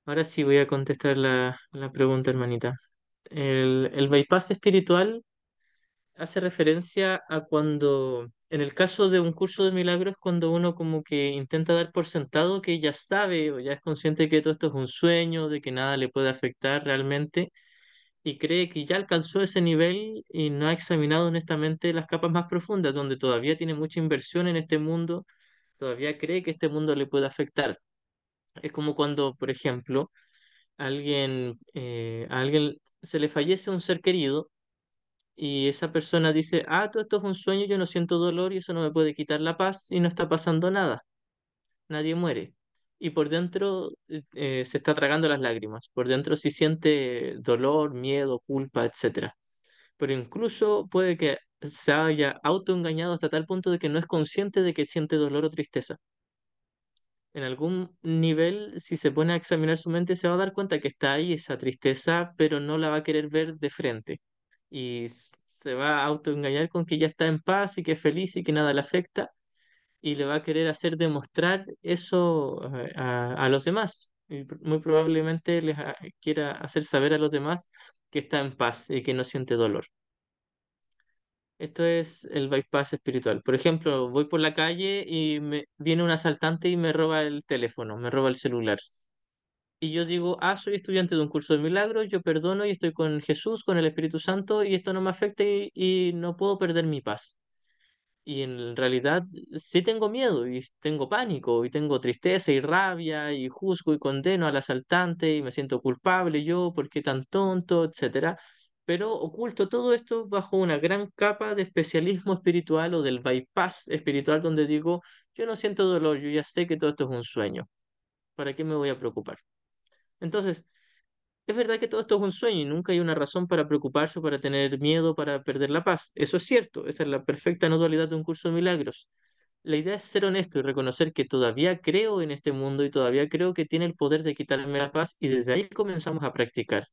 Ahora sí voy a contestar la pregunta, hermanita. El bypass espiritual hace referencia a cuando, en el caso de un curso de milagros, cuando uno como que intenta dar por sentado que ya sabe o ya es consciente de que todo esto es un sueño, de que nada le puede afectar realmente, y cree que ya alcanzó ese nivel y no ha examinado honestamente las capas más profundas, donde todavía tiene mucha inversión en este mundo, todavía cree que este mundo le puede afectar. Es como cuando, por ejemplo, a alguien se le fallece un ser querido y esa persona dice, ah, todo esto es un sueño, yo no siento dolor y eso no me puede quitar la paz y no está pasando nada, nadie muere. Y por dentro se está tragando las lágrimas, por dentro sí siente dolor, miedo, culpa, etcétera. Pero incluso puede que se haya autoengañado hasta tal punto de que no es consciente de que siente dolor o tristeza. En algún nivel, si se pone a examinar su mente, se va a dar cuenta que está ahí esa tristeza, pero no la va a querer ver de frente. Y se va a autoengañar con que ya está en paz y que es feliz y que nada le afecta, y le va a querer hacer demostrar eso a los demás. Y muy probablemente quiera hacer saber a los demás que está en paz y que no siente dolor. Esto es el bypass espiritual. Por ejemplo, voy por la calle y viene un asaltante y me roba el teléfono, me roba el celular. Y yo digo, ah, soy estudiante de un curso de milagros, yo perdono y estoy con Jesús, con el Espíritu Santo, y esto no me afecta y no puedo perder mi paz. Y en realidad sí tengo miedo y tengo pánico y tengo tristeza y rabia y juzgo y condeno al asaltante y me siento culpable yo, ¿por qué tan tonto?, etcétera. Pero oculto todo esto bajo una gran capa de especialismo espiritual o del bypass espiritual donde digo, yo no siento dolor, yo ya sé que todo esto es un sueño. ¿Para qué me voy a preocupar? Entonces, es verdad que todo esto es un sueño y nunca hay una razón para preocuparse o para tener miedo, para perder la paz. Eso es cierto, esa es la perfecta no dualidad de un curso de milagros. La idea es ser honesto y reconocer que todavía creo en este mundo y todavía creo que tiene el poder de quitarme la paz y desde ahí comenzamos a practicar.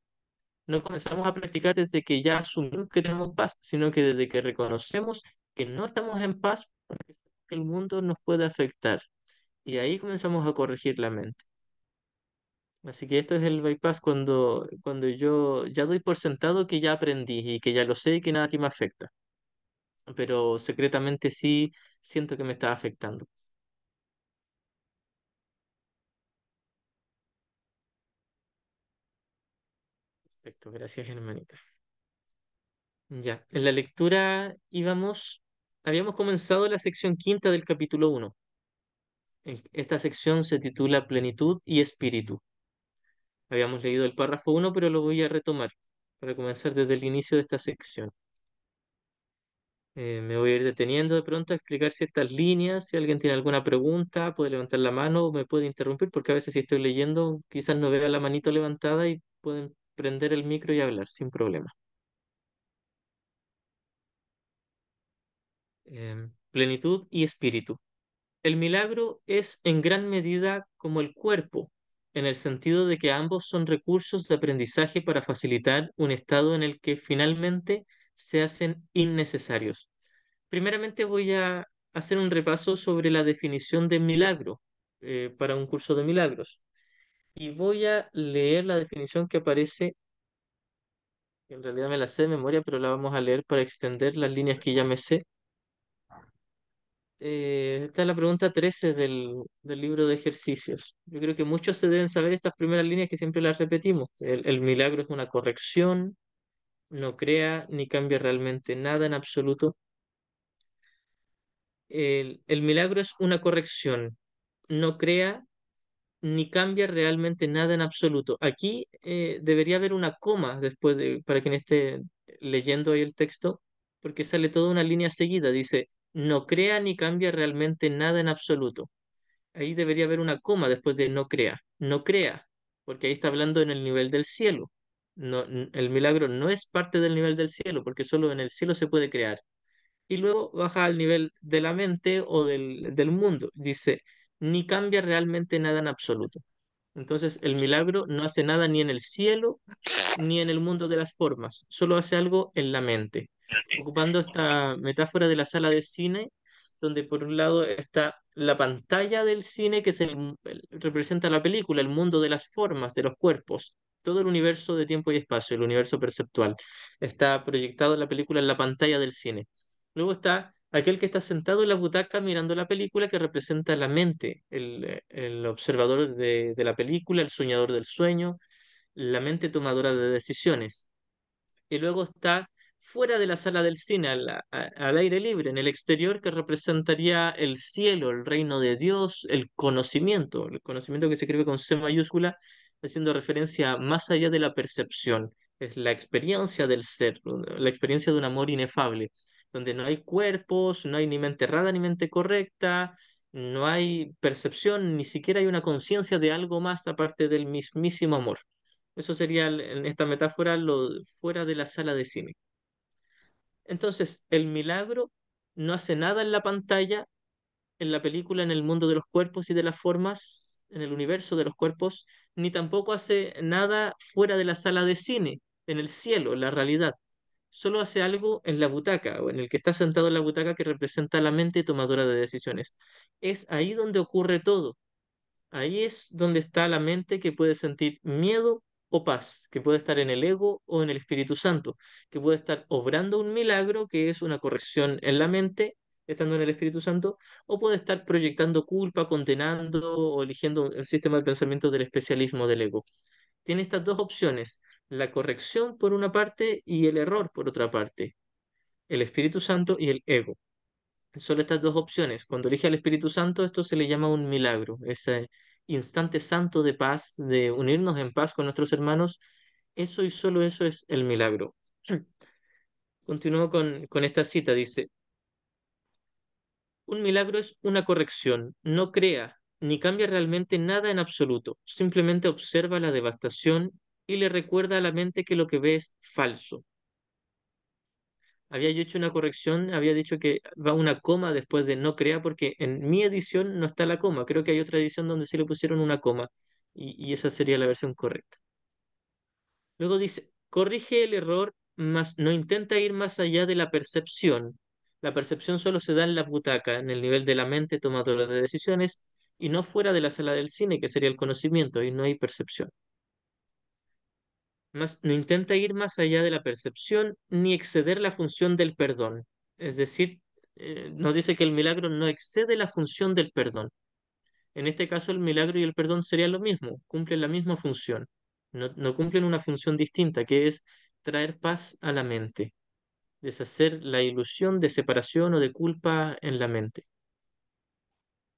No comenzamos a practicar desde que ya asumimos que tenemos paz, sino que desde que reconocemos que no estamos en paz porque el mundo nos puede afectar. Y ahí comenzamos a corregir la mente. Así que esto es el bypass cuando yo ya doy por sentado que ya aprendí y que ya lo sé y que nada que me afecta, pero secretamente sí siento que me está afectando. Perfecto, gracias, hermanita. Ya, en la lectura habíamos comenzado la sección quinta del capítulo 1. Esta sección se titula Plenitud y Espíritu. Habíamos leído el párrafo uno, pero lo voy a retomar para comenzar desde el inicio de esta sección. Me voy a ir deteniendo de pronto a explicar ciertas líneas. Si alguien tiene alguna pregunta, puede levantar la mano o me puede interrumpir, porque a veces si estoy leyendo, quizás no vea la manito levantada y pueden prender el micro y hablar sin problema. Plenitud y espíritu. El milagro es en gran medida como el cuerpo, en el sentido de que ambos son recursos de aprendizaje para facilitar un estado en el que finalmente se hacen innecesarios. Primeramente voy a hacer un repaso sobre la definición de milagro para un curso de milagros. Y voy a leer la definición que aparece, que en realidad me la sé de memoria, pero la vamos a leer para extender las líneas que ya me sé. Esta es la pregunta 13 del libro de ejercicios. Yo creo que muchos se deben saber estas primeras líneas que siempre las repetimos. El milagro es una corrección, no crea ni cambia realmente nada en absoluto. El milagro es una corrección, no crea ni cambia realmente nada en absoluto. Aquí debería haber una coma después para quien esté leyendo ahí el texto, porque sale toda una línea seguida. Dice, no crea ni cambia realmente nada en absoluto. Ahí debería haber una coma después de no crea. No crea, porque ahí está hablando en el nivel del cielo. No, el milagro no es parte del nivel del cielo, porque solo en el cielo se puede crear y luego baja al nivel de la mente o del mundo. Dice, ni cambia realmente nada en absoluto. Entonces, el milagro no hace nada ni en el cielo ni en el mundo de las formas, solo hace algo en la mente. Ocupando esta metáfora de la sala de cine, donde por un lado está la pantalla del cine, que es representa la película, el mundo de las formas, de los cuerpos, todo el universo de tiempo y espacio, el universo perceptual. Está proyectado en la película en la pantalla del cine. Luego está aquel que está sentado en la butaca mirando la película, que representa la mente, el observador de la película, el soñador del sueño, la mente tomadora de decisiones. Y luego está fuera de la sala del cine, al aire libre, en el exterior, que representaría el cielo, el reino de Dios, el conocimiento que se escribe con C mayúscula, haciendo referencia más allá de la percepción. Es la experiencia del ser, la experiencia de un amor inefable, donde no hay cuerpos, no hay ni mente errada ni mente correcta, no hay percepción, ni siquiera hay una conciencia de algo más aparte del mismísimo amor. Eso sería en esta metáfora lo fuera de la sala de cine. Entonces, el milagro no hace nada en la pantalla, en la película, en el mundo de los cuerpos y de las formas, en el universo de los cuerpos, ni tampoco hace nada fuera de la sala de cine, en el cielo, en la realidad. Solo hace algo en la butaca o en el que está sentado en la butaca, que representa la mente tomadora de decisiones. Es ahí donde ocurre todo. Ahí es donde está la mente, que puede sentir miedo o paz, que puede estar en el ego o en el Espíritu Santo, que puede estar obrando un milagro, que es una corrección en la mente, estando en el Espíritu Santo, o puede estar proyectando culpa, condenando o eligiendo el sistema de pensamiento del especialismo del ego. Tiene estas dos opciones: la corrección por una parte y el error por otra parte, el Espíritu Santo y el ego. Solo estas dos opciones. Cuando elige al Espíritu Santo, esto se le llama un milagro, ese instante santo de paz, de unirnos en paz con nuestros hermanos. Eso y solo eso es el milagro. Continúo con esta cita, dice: un milagro es una corrección, no crea ni cambia realmente nada en absoluto, simplemente observa la devastación y le recuerda a la mente que lo que ve es falso. Había yo hecho una corrección, había dicho que va una coma después de no crea, porque en mi edición no está la coma. Creo que hay otra edición donde sí le pusieron una coma, y esa sería la versión correcta. Luego dice: corrige el error, mas no intenta ir más allá de la percepción. La percepción solo se da en la butaca, en el nivel de la mente tomadora de decisiones, y no fuera de la sala del cine, que sería el conocimiento, y no hay percepción. No intenta ir más allá de la percepción ni exceder la función del perdón. Es decir, nos dice que el milagro no excede la función del perdón. En este caso, el milagro y el perdón serían lo mismo, cumplen la misma función. No cumplen una función distinta, que es traer paz a la mente, deshacer la ilusión de separación o de culpa en la mente.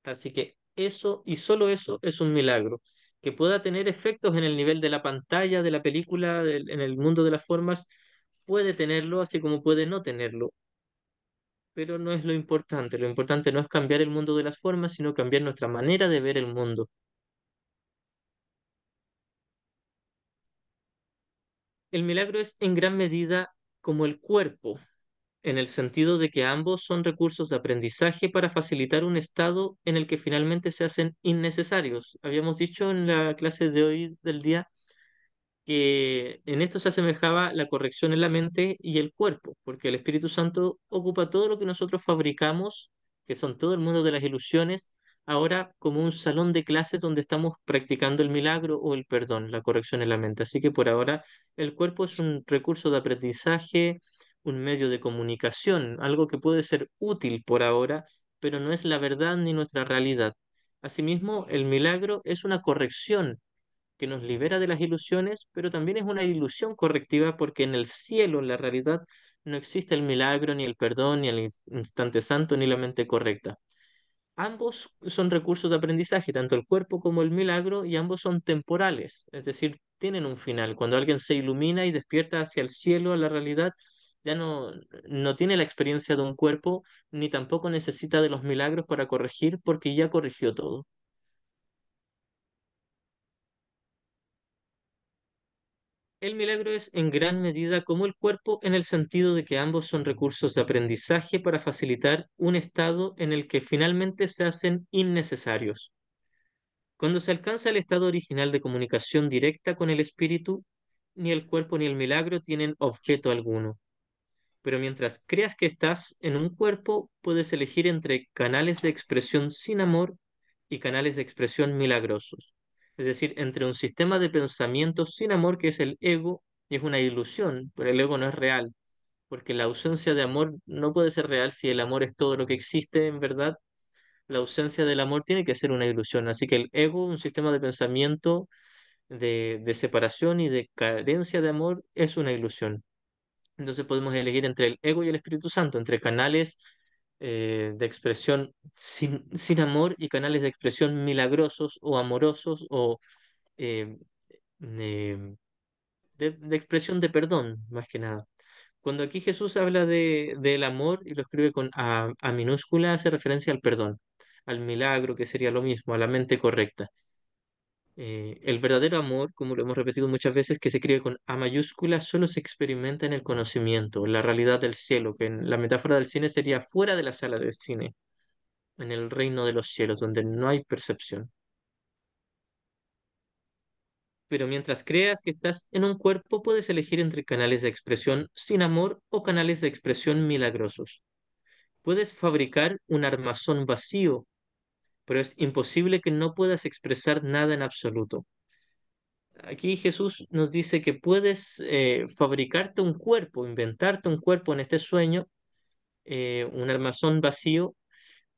Así que eso y solo eso es un milagro. Que pueda tener efectos en el nivel de la pantalla, de la película, en el mundo de las formas, puede tenerlo, así como puede no tenerlo, pero no es lo importante. Lo importante no es cambiar el mundo de las formas, sino cambiar nuestra manera de ver el mundo. El milagro es en gran medida como el cuerpo, en el sentido de que ambos son recursos de aprendizaje para facilitar un estado en el que finalmente se hacen innecesarios. Habíamos dicho en la clase de hoy del día que en esto se asemejaba la corrección en la mente y el cuerpo, porque el Espíritu Santo ocupa todo lo que nosotros fabricamos, que son todo el mundo de las ilusiones, ahora como un salón de clases donde estamos practicando el milagro o el perdón, la corrección en la mente. Así que por ahora el cuerpo es un recurso de aprendizaje, un medio de comunicación, algo que puede ser útil por ahora, pero no es la verdad ni nuestra realidad. Asimismo, el milagro es una corrección que nos libera de las ilusiones, pero también es una ilusión correctiva, porque en el cielo, en la realidad, no existe el milagro, ni el perdón, ni el instante santo, ni la mente correcta. Ambos son recursos de aprendizaje, tanto el cuerpo como el milagro, y ambos son temporales, es decir, tienen un final. Cuando alguien se ilumina y despierta hacia el cielo, a la realidad, ya no tiene la experiencia de un cuerpo, ni tampoco necesita de los milagros para corregir, porque ya corrigió todo. El milagro es en gran medida como el cuerpo, en el sentido de que ambos son recursos de aprendizaje para facilitar un estado en el que finalmente se hacen innecesarios. Cuando se alcanza el estado original de comunicación directa con el espíritu, ni el cuerpo ni el milagro tienen objeto alguno. pero mientras creas que estás en un cuerpo, puedes elegir entre canales de expresión sin amor y canales de expresión milagrosos. Es decir, entre un sistema de pensamiento sin amor, que es el ego, y es una ilusión, pero el ego no es real, porque la ausencia de amor no puede ser real si el amor es todo lo que existe en verdad. La ausencia del amor tiene que ser una ilusión. Así que el ego, un sistema de pensamiento de separación y de carencia de amor, es una ilusión. Entonces podemos elegir entre el ego y el Espíritu Santo, entre canales de expresión sin amor y canales de expresión milagrosos o amorosos o eh, eh, de expresión de perdón, más que nada. Cuando aquí Jesús habla del amor y lo escribe con A minúscula, hace referencia al perdón, al milagro, que sería lo mismo, a la mente correcta. El verdadero amor, como lo hemos repetido muchas veces, que se escribe con A mayúscula, solo se experimenta en el conocimiento, en la realidad del cielo, que en la metáfora del cine sería fuera de la sala de cine, en el reino de los cielos, donde no hay percepción. Pero mientras creas que estás en un cuerpo, puedes elegir entre canales de expresión sin amor o canales de expresión milagrosos. Puedes fabricar un armazón vacío, pero es imposible que no puedas expresar nada en absoluto. Aquí Jesús nos dice que puedes fabricarte un cuerpo, inventarte un cuerpo en este sueño, un armazón vacío,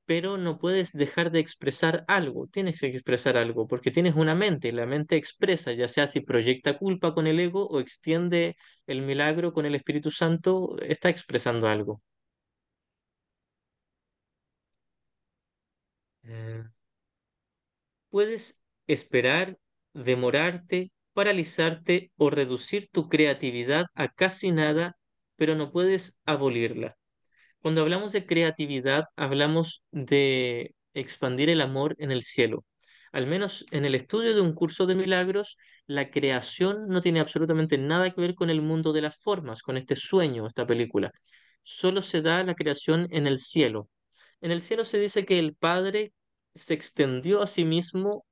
pero no puedes dejar de expresar algo, tienes que expresar algo, porque tienes una mente, la mente expresa, ya sea si proyecta culpa con el ego o extiende el milagro con el Espíritu Santo, está expresando algo. Eh, Puedes esperar, demorarte, paralizarte o reducir tu creatividad a casi nada, pero no puedes abolirla. Cuando hablamos de creatividad, hablamos de expandir el amor en el cielo. Al menos en el estudio de un curso de milagros, la creación no tiene absolutamente nada que ver con el mundo de las formas, con este sueño, esta película. Solo se da la creación en el cielo. En el cielo se dice que el Padre se extendió a sí mismo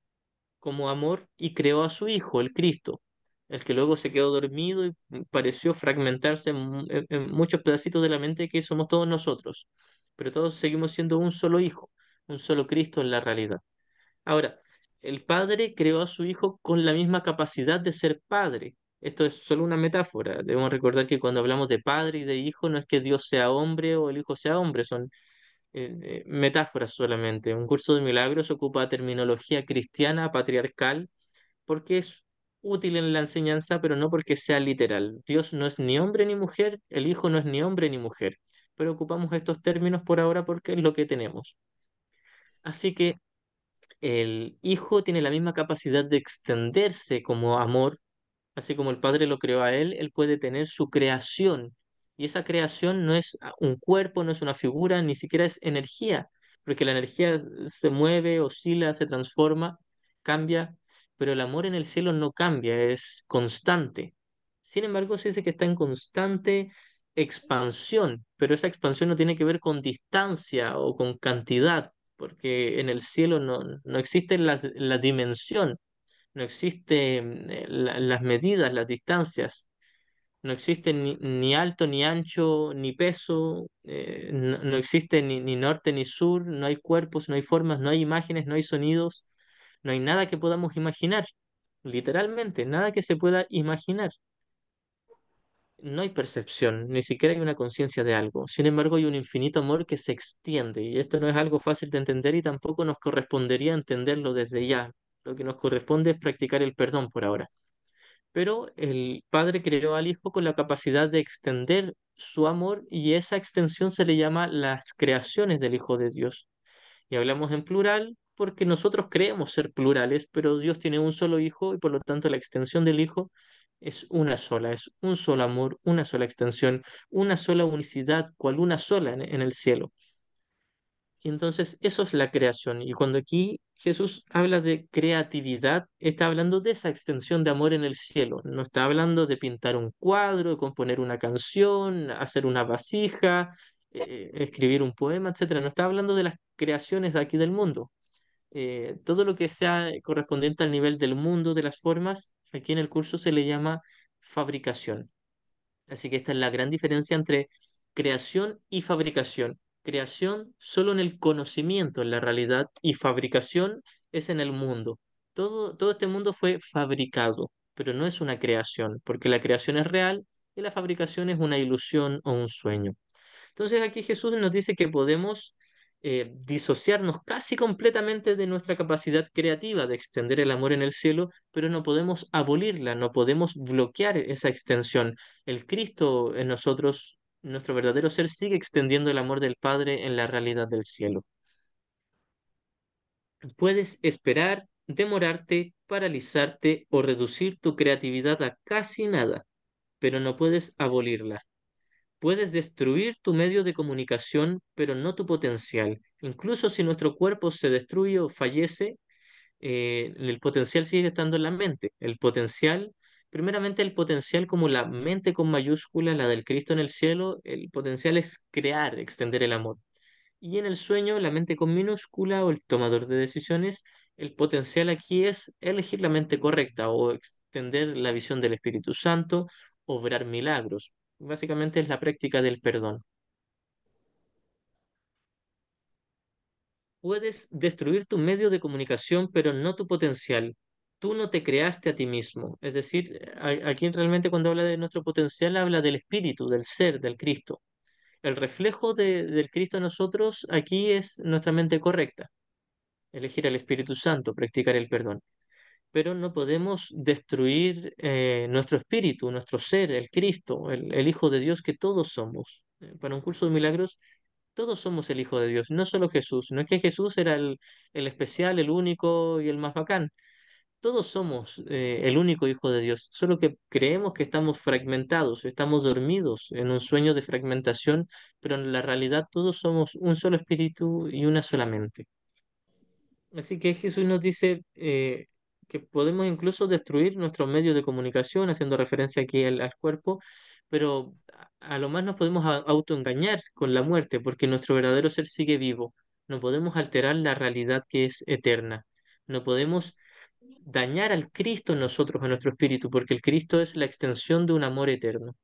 como amor y creó a su Hijo, el Cristo, el que luego se quedó dormido y pareció fragmentarse en muchos pedacitos de la mente que somos todos nosotros, pero todos seguimos siendo un solo Hijo, un solo Cristo en la realidad. Ahora, el Padre creó a su Hijo con la misma capacidad de ser Padre. Esto es solo una metáfora. Debemos recordar que cuando hablamos de Padre y de Hijo, no es que Dios sea hombre o el Hijo sea hombre, son metáforas solamente. Un curso de milagros ocupa terminología cristiana patriarcal porque es útil en la enseñanza, pero no porque sea literal. Dios no es ni hombre ni mujer, el Hijo no es ni hombre ni mujer, pero ocupamos estos términos por ahora porque es lo que tenemos. Así que el Hijo tiene la misma capacidad de extenderse como amor. Así como el Padre lo creó a él puede tener su creación. Y esa creación no es un cuerpo, no es una figura, ni siquiera es energía, porque la energía se mueve, oscila, se transforma, cambia, pero el amor en el cielo no cambia, es constante. Sin embargo, se dice que está en constante expansión, pero esa expansión no tiene que ver con distancia o con cantidad, porque en el cielo no existe la dimensión, no existen las medidas, las distancias, no existe ni alto, ni ancho, ni peso, no existe ni norte ni sur, no hay cuerpos, no hay formas, no hay imágenes, no hay sonidos, no hay nada que podamos imaginar, literalmente, nada que se pueda imaginar. No hay percepción, ni siquiera hay una conciencia de algo. Sin embargo, hay un infinito amor que se extiende, y esto no es algo fácil de entender y tampoco nos correspondería entenderlo desde ya. Lo que nos corresponde es practicar el perdón por ahora. Pero el Padre creó al Hijo con la capacidad de extender su amor y esa extensión se le llama las creaciones del Hijo de Dios. Y hablamos en plural porque nosotros creemos ser plurales, pero Dios tiene un solo Hijo y por lo tanto la extensión del Hijo es una sola, es un solo amor, una sola extensión, una sola unicidad, cual una sola en el cielo. Y entonces eso es la creación. Y cuando aquí Jesús habla de creatividad, está hablando de esa extensión de amor en el cielo. No está hablando de pintar un cuadro, de componer una canción, hacer una vasija, escribir un poema, etcétera. No está hablando de las creaciones de aquí del mundo. Todo lo que sea correspondiente al nivel del mundo, de las formas, aquí en el curso se le llama fabricación. Así que esta es la gran diferencia entre creación y fabricación. Creación solo en el conocimiento, en la realidad, y fabricación es en el mundo. Todo este mundo fue fabricado, pero no es una creación, porque la creación es real y la fabricación es una ilusión o un sueño. Entonces aquí Jesús nos dice que podemos disociarnos casi completamente de nuestra capacidad creativa de extender el amor en el cielo, pero no podemos abolirla, no podemos bloquear esa extensión. El Cristo en nosotros, nuestro verdadero ser, sigue extendiendo el amor del Padre en la realidad del cielo. Puedes esperar, demorarte, paralizarte o reducir tu creatividad a casi nada, pero no puedes abolirla. Puedes destruir tu medio de comunicación, pero no tu potencial. Incluso si nuestro cuerpo se destruye o fallece, el potencial sigue estando en la mente. El potencial, primeramente el potencial como la mente con mayúscula, la del Cristo en el cielo, el potencial es crear, extender el amor. Y en el sueño, la mente con minúscula o el tomador de decisiones, el potencial aquí es elegir la mente correcta o extender la visión del Espíritu Santo, obrar milagros. Básicamente es la práctica del perdón. Puedes destruir tu medio de comunicación, pero no tu potencial. Tú no te creaste a ti mismo. Es decir, aquí realmente cuando habla de nuestro potencial, habla del espíritu, del ser, del Cristo. El reflejo del Cristo en nosotros aquí es nuestra mente correcta. Elegir al Espíritu Santo, practicar el perdón. Pero no podemos destruir nuestro espíritu, nuestro ser, el Cristo, el Hijo de Dios que todos somos. Para un curso de milagros, todos somos el Hijo de Dios, no solo Jesús. No es que Jesús era el especial, el único y el más bacán. Todos somos el único Hijo de Dios, solo que creemos que estamos fragmentados, estamos dormidos en un sueño de fragmentación, pero en la realidad todos somos un solo espíritu y una sola mente. Así que Jesús nos dice que podemos incluso destruir nuestros medios de comunicación, haciendo referencia aquí al cuerpo, pero a lo más nos podemos autoengañar con la muerte, porque nuestro verdadero ser sigue vivo. No podemos alterar la realidad que es eterna. No podemos dañar al Cristo en nosotros, en nuestro espíritu, porque el Cristo es la extensión de un amor eterno.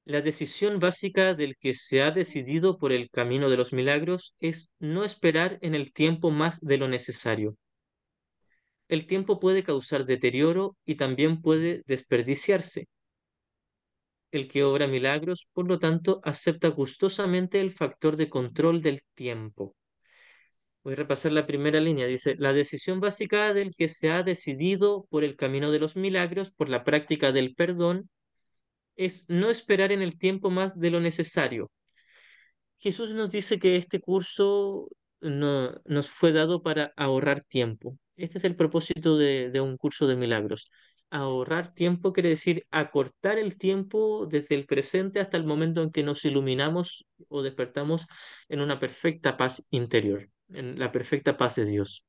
La decisión básica del que se ha decidido por el camino de los milagros es no esperar en el tiempo más de lo necesario. El tiempo puede causar deterioro y también puede desperdiciarse. El que obra milagros, por lo tanto, acepta gustosamente el factor de control del tiempo. Voy a repasar la primera línea. Dice, la decisión básica del que se ha decidido por el camino de los milagros, por la práctica del perdón, es no esperar en el tiempo más de lo necesario. Jesús nos dice que este curso nos fue dado para ahorrar tiempo. Este es el propósito de un curso de milagros. Ahorrar tiempo quiere decir acortar el tiempo desde el presente hasta el momento en que nos iluminamos o despertamos en una perfecta paz interior, en la perfecta paz de Dios.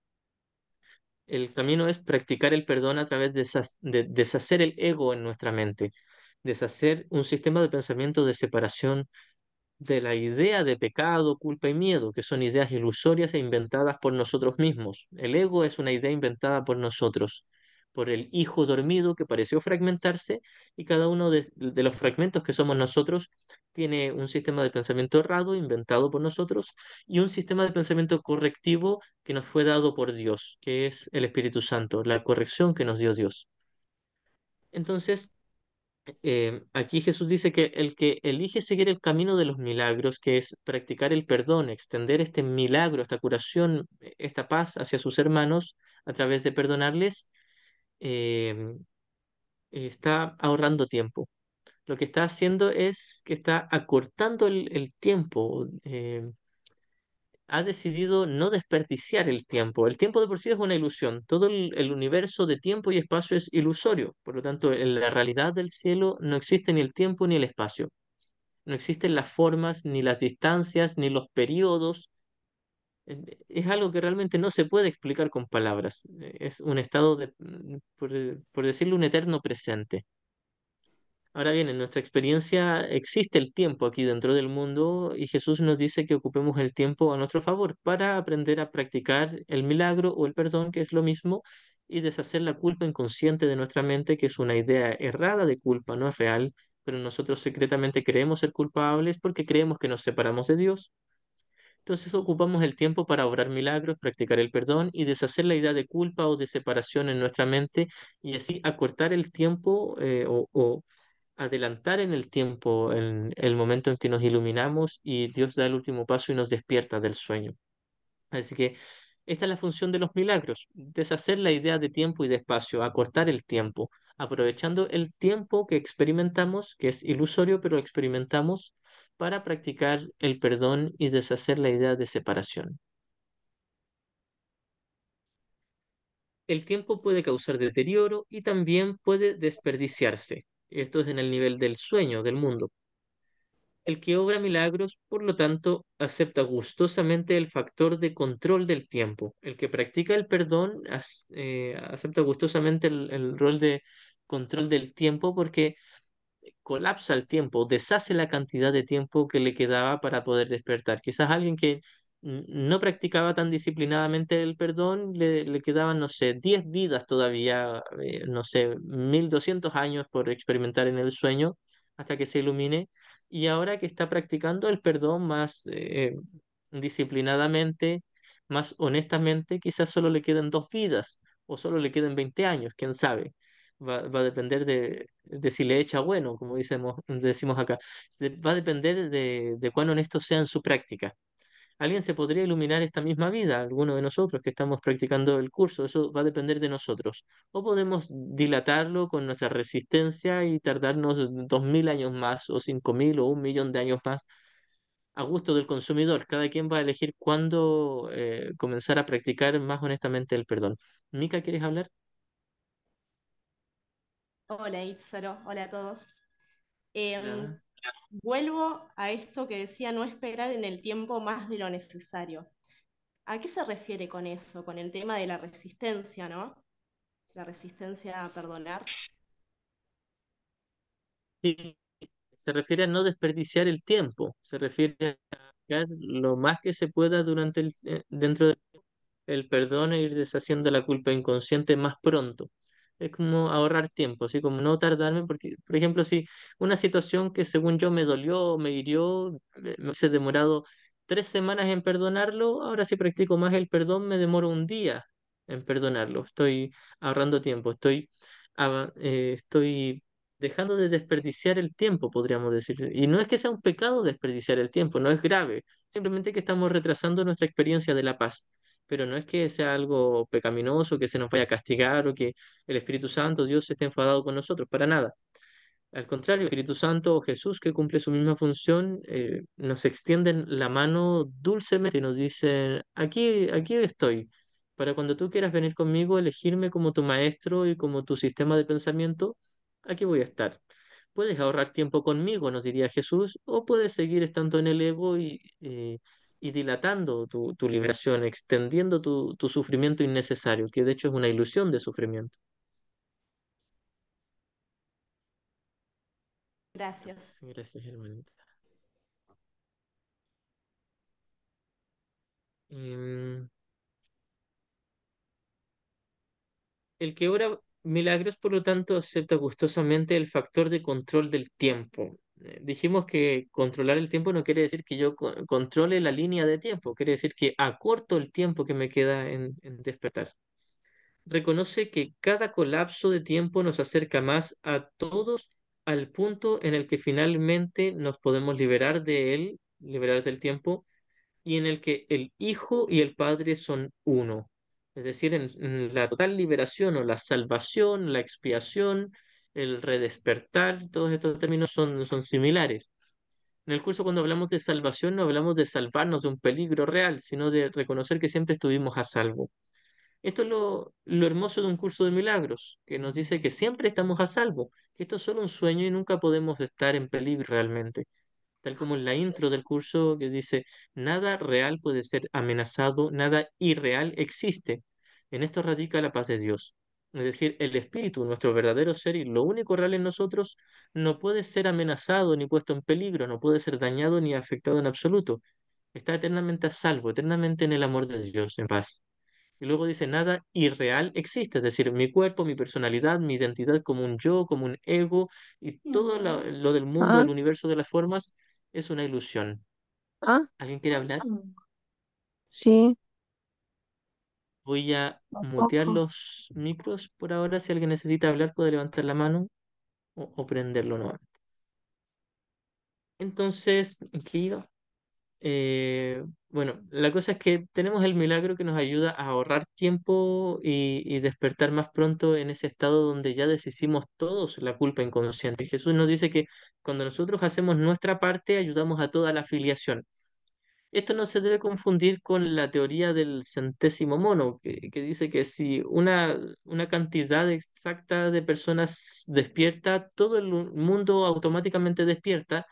El camino es practicar el perdón a través de deshacer el ego en nuestra mente, deshacer un sistema de pensamiento de separación de la idea de pecado, culpa y miedo, que son ideas ilusorias e inventadas por nosotros mismos. El ego es una idea inventada por nosotros, por el hijo dormido que pareció fragmentarse y cada uno de los fragmentos que somos nosotros tiene un sistema de pensamiento errado inventado por nosotros y un sistema de pensamiento correctivo que nos fue dado por Dios, que es el Espíritu Santo, la corrección que nos dio Dios. Entonces, aquí Jesús dice que el que elige seguir el camino de los milagros, que es practicar el perdón, extender este milagro, esta curación, esta paz hacia sus hermanos a través de perdonarles, eh, está ahorrando tiempo. Lo que está haciendo es que está acortando el tiempo. Ha decidido no desperdiciar el tiempo. El tiempo de por sí es una ilusión. Todo el universo de tiempo y espacio es ilusorio. Por lo tanto, en la realidad del cielo no existe ni el tiempo ni el espacio. No existen las formas, ni las distancias, ni los periodos. Es algo que realmente no se puede explicar con palabras. Es un estado de, por decirlo, un eterno presente. Ahora bien, en nuestra experiencia existe el tiempo aquí dentro del mundo y Jesús nos dice que ocupemos el tiempo a nuestro favor para aprender a practicar el milagro o el perdón, que es lo mismo, y deshacer la culpa inconsciente de nuestra mente, que es una idea errada de culpa, no es real, pero nosotros secretamente creemos ser culpables porque creemos que nos separamos de Dios. Entonces ocupamos el tiempo para obrar milagros, practicar el perdón y deshacer la idea de culpa o de separación en nuestra mente y así acortar el tiempo o adelantar en el tiempo el momento en que nos iluminamos y Dios da el último paso y nos despierta del sueño. Así que esta es la función de los milagros, deshacer la idea de tiempo y de espacio, acortar el tiempo, aprovechando el tiempo que experimentamos, que es ilusorio, pero experimentamos para practicar el perdón y deshacer la idea de separación. El tiempo puede causar deterioro y también puede desperdiciarse. Esto es en el nivel del sueño, del mundo. El que obra milagros, por lo tanto, acepta gustosamente el factor de control del tiempo. El que practica el perdón acepta gustosamente el rol de control del tiempo porque colapsa el tiempo, deshace la cantidad de tiempo que le quedaba para poder despertar. Quizás alguien que no practicaba tan disciplinadamente el perdón, le quedaban, no sé, 10 vidas todavía, no sé, 1200 años por experimentar en el sueño hasta que se ilumine. Y ahora que está practicando el perdón más disciplinadamente, más honestamente, quizás solo le queden 2 vidas o solo le queden 20 años, quién sabe. Va a depender de si le echa bueno, como decimos acá. Va a depender de cuán honesto sea en su práctica. Alguien se podría iluminar esta misma vida, alguno de nosotros que estamos practicando el curso, eso va a depender de nosotros. O podemos dilatarlo con nuestra resistencia y tardarnos 2000 años más, o 5000 o 1 millón de años más, a gusto del consumidor. Cada quien va a elegir cuándo comenzar a practicar más honestamente el perdón. Mica, ¿quieres hablar? Hola Itzaro, hola a todos. Em, Hola. Vuelvo a esto que decía no esperar en el tiempo más de lo necesario. ¿A qué se refiere con eso? Con el tema de la resistencia, ¿no? La resistencia a perdonar. Sí, se refiere a no desperdiciar el tiempo, se refiere a practicar lo más que se pueda dentro del perdón e ir deshaciendo la culpa inconsciente más pronto. Es como ahorrar tiempo, así como no tardarme, porque, por ejemplo, si una situación que según yo me dolió, me hirió, me hubiese demorado 3 semanas en perdonarlo, ahora si practico más el perdón, me demoro un día en perdonarlo. Estoy ahorrando tiempo, estoy dejando de desperdiciar el tiempo, podríamos decir. Y no es que sea un pecado desperdiciar el tiempo, no es grave, simplemente que estamos retrasando nuestra experiencia de la paz, pero no es que sea algo pecaminoso, que se nos vaya a castigar o que el Espíritu Santo, Dios, esté enfadado con nosotros, para nada. Al contrario, el Espíritu Santo o Jesús, que cumple su misma función, nos extienden la mano dulcemente y nos dicen, aquí estoy, para cuando tú quieras venir conmigo, elegirme como tu maestro y como tu sistema de pensamiento, aquí voy a estar. Puedes ahorrar tiempo conmigo, nos diría Jesús, o puedes seguir estando en el ego y dilatando tu liberación, extendiendo tu sufrimiento innecesario, que de hecho es una ilusión de sufrimiento. Gracias. Gracias, hermanita. Em, El que obra milagros, por lo tanto, acepta gustosamente el factor de control del tiempo. Dijimos que controlar el tiempo no quiere decir que yo controle la línea de tiempo, quiere decir que acorto el tiempo que me queda en despertar. Reconoce que cada colapso de tiempo nos acerca más a todos al punto en el que finalmente nos podemos liberar de él, liberar del tiempo y en el que el Hijo y el Padre son uno. Es decir, en la total liberación o la salvación, la expiación, el redespertar, todos estos términos son similares. En el curso, cuando hablamos de salvación, no hablamos de salvarnos de un peligro real, sino de reconocer que siempre estuvimos a salvo. Esto es lo hermoso de un curso de milagros, que nos dice que siempre estamos a salvo, que esto es solo un sueño y nunca podemos estar en peligro realmente, tal como en la intro del curso que dice, nada real puede ser amenazado, nada irreal existe. En esto radica la paz de Dios. Es decir, el espíritu, nuestro verdadero ser y lo único real en nosotros, no puede ser amenazado ni puesto en peligro, no puede ser dañado ni afectado en absoluto. Está eternamente a salvo, eternamente en el amor de Dios, en paz. Y luego dice, nada irreal existe, es decir, mi cuerpo, mi personalidad, mi identidad como un yo, como un ego, y todo lo del mundo, Ah, del universo de las formas es una ilusión. ah, ¿Alguien quiere hablar? sí, Voy a mutear tampoco. los micros por ahora. Si alguien necesita hablar, puede levantar la mano o prenderlo nuevamente. Entonces, ¿en qué iba? Bueno, la cosa es que tenemos el milagro que nos ayuda a ahorrar tiempo y despertar más pronto en ese estado donde ya deshicimos todos la culpa inconsciente. Jesús nos dice que cuando nosotros hacemos nuestra parte, ayudamos a toda la filiación. Esto no se debe confundir con la teoría del centésimo mono, que dice que si una cantidad exacta de personas despierta, todo el mundo automáticamente despierta.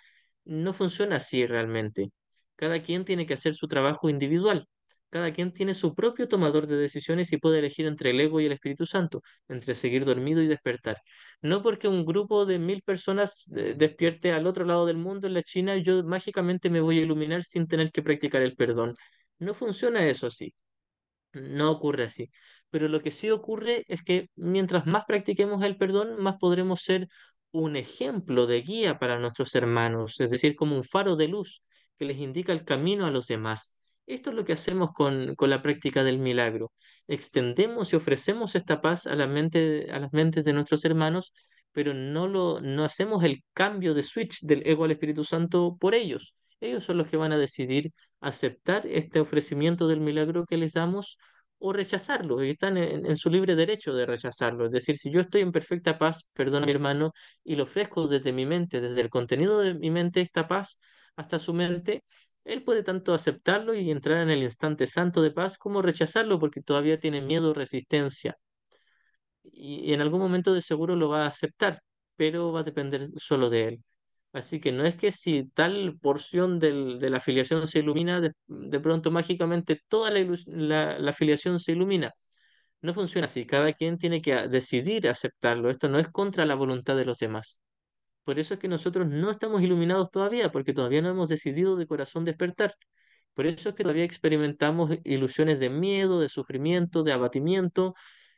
No funciona así realmente. Cada quien tiene que hacer su trabajo individual. Cada quien tiene su propio tomador de decisiones y puede elegir entre el ego y el Espíritu Santo, entre seguir dormido y despertar. No porque un grupo de 1000 personas despierte al otro lado del mundo, en la China, yo mágicamente me voy a iluminar sin tener que practicar el perdón. No funciona eso así. No ocurre así. Pero lo que sí ocurre es que mientras más practiquemos el perdón, más podremos ser un ejemplo de guía para nuestros hermanos, es decir, como un faro de luz que les indica el camino a los demás. Esto es lo que hacemos con la práctica del milagro. Extendemos y ofrecemos esta paz a la mente, a las mentes de nuestros hermanos, pero no hacemos el cambio de switch del ego al Espíritu Santo por ellos. Ellos son los que van a decidir aceptar este ofrecimiento del milagro que les damos o rechazarlo, y están en su libre derecho de rechazarlo. Es decir, si yo estoy en perfecta paz, perdona mi hermano, y lo ofrezco desde mi mente, desde el contenido de mi mente, esta paz hasta su mente, él puede tanto aceptarlo y entrar en el instante santo de paz como rechazarlo porque todavía tiene miedo o resistencia y en algún momento de seguro lo va a aceptar, pero va a depender solo de él. Así que no es que si tal porción de la afiliación se ilumina, de pronto mágicamente toda la afiliación se ilumina. No funciona así, cada quien tiene que decidir aceptarlo. Esto no es contra la voluntad de los demás. Por eso es que nosotros no estamos iluminados todavía, porque todavía no hemos decidido de corazón despertar. Por eso es que todavía experimentamos ilusiones de miedo, de sufrimiento, de abatimiento,